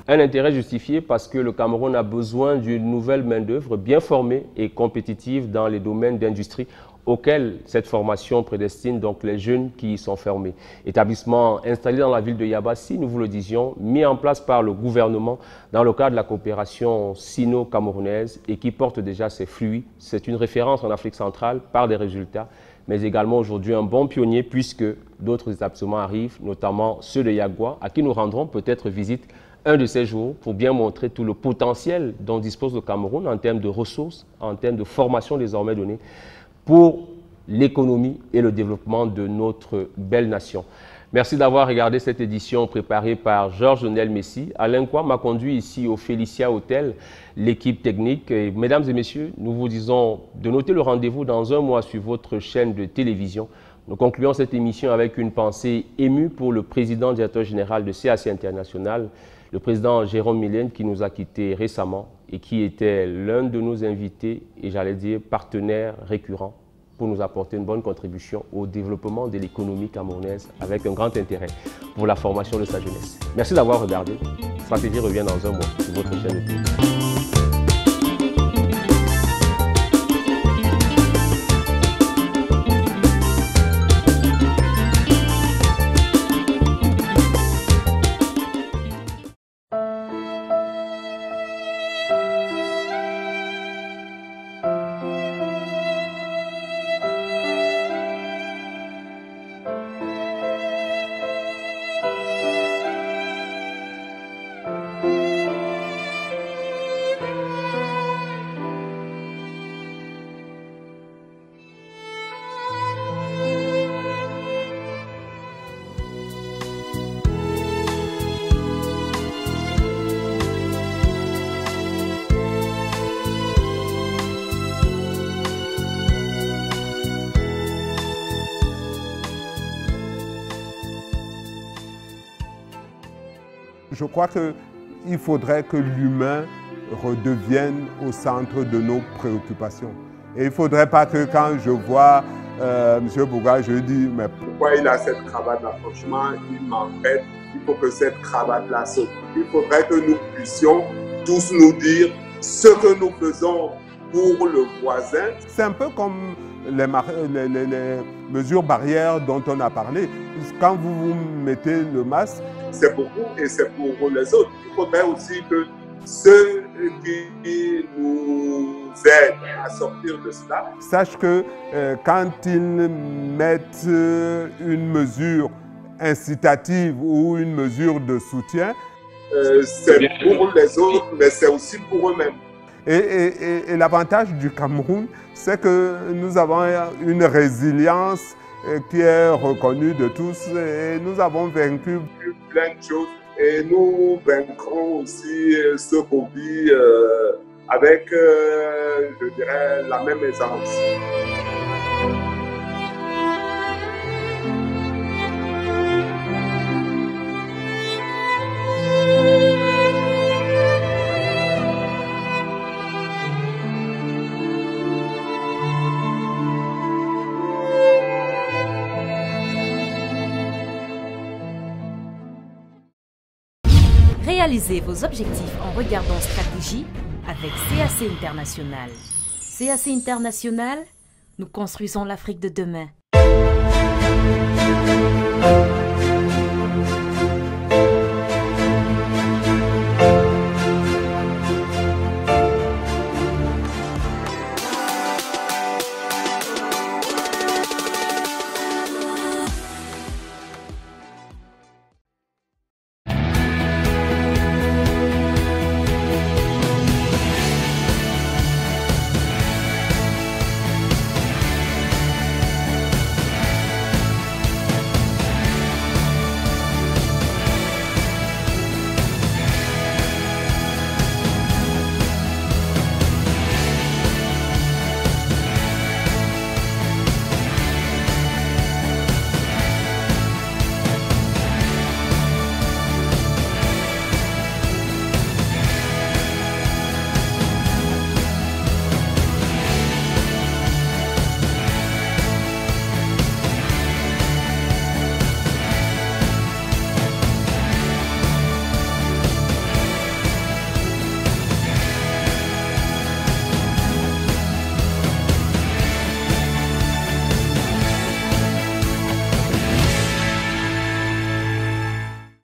Un intérêt justifié parce que le Cameroun a besoin d'une nouvelle main-d'œuvre bien formée et compétitive dans les domaines d'industrie auxquels cette formation prédestine donc les jeunes qui y sont formés. Établissement installé dans la ville de Yabassi, nous vous le disions, mis en place par le gouvernement dans le cadre de la coopération sino-camerounaise et qui porte déjà ses fruits. C'est une référence en Afrique centrale par des résultats, mais également aujourd'hui un bon pionnier puisque d'autres établissements arrivent, notamment ceux de Yagua, à qui nous rendrons peut-être visite un de ces jours pour bien montrer tout le potentiel dont dispose le Cameroun en termes de ressources, en termes de formation désormais donnée pour l'économie et le développement de notre belle nation. Merci d'avoir regardé cette édition préparée par Georges Nel Messi. Alain Kwa m'a conduit ici au Félicia Hotel, l'équipe technique. Et mesdames et messieurs, nous vous disons de noter le rendez-vous dans un mois sur votre chaîne de télévision. Nous concluons cette émission avec une pensée émue pour le président directeur général de CAC International, le président Jérôme Milène, qui nous a quittés récemment et qui était l'un de nos invités et j'allais dire partenaire récurrent pour nous apporter une bonne contribution au développement de l'économie camerounaise avec un grand intérêt pour la formation de sa jeunesse. Merci d'avoir regardé. Stratégie revient dans un mois sur votre chaîne de télévision. Je crois qu'il faudrait que l'humain redevienne au centre de nos préoccupations. Et il ne faudrait pas que quand je vois M. Bouga, je dis « mais pourquoi il a cette cravate-là? Franchement, il m'embête, il faut que cette cravate-là saute. » Il faudrait que nous puissions tous nous dire ce que nous faisons pour le voisin. C'est un peu comme les mesures barrières dont on a parlé. Quand vous mettez le masque, c'est pour vous et c'est pour les autres. Il faudrait aussi que ceux qui nous aident à sortir de cela sachent que quand ils mettent une mesure incitative ou une mesure de soutien, c'est pour les autres, mais c'est aussi pour eux-mêmes. Et l'avantage du Cameroun, c'est que nous avons une résilience qui est reconnue de tous et nous avons vaincu plein de choses et nous vaincrons aussi ce Covid avec, je dirais, la même aisance. Réalisez vos objectifs en regardant stratégie avec CAC International. CAC International, nous construisons l'Afrique de demain.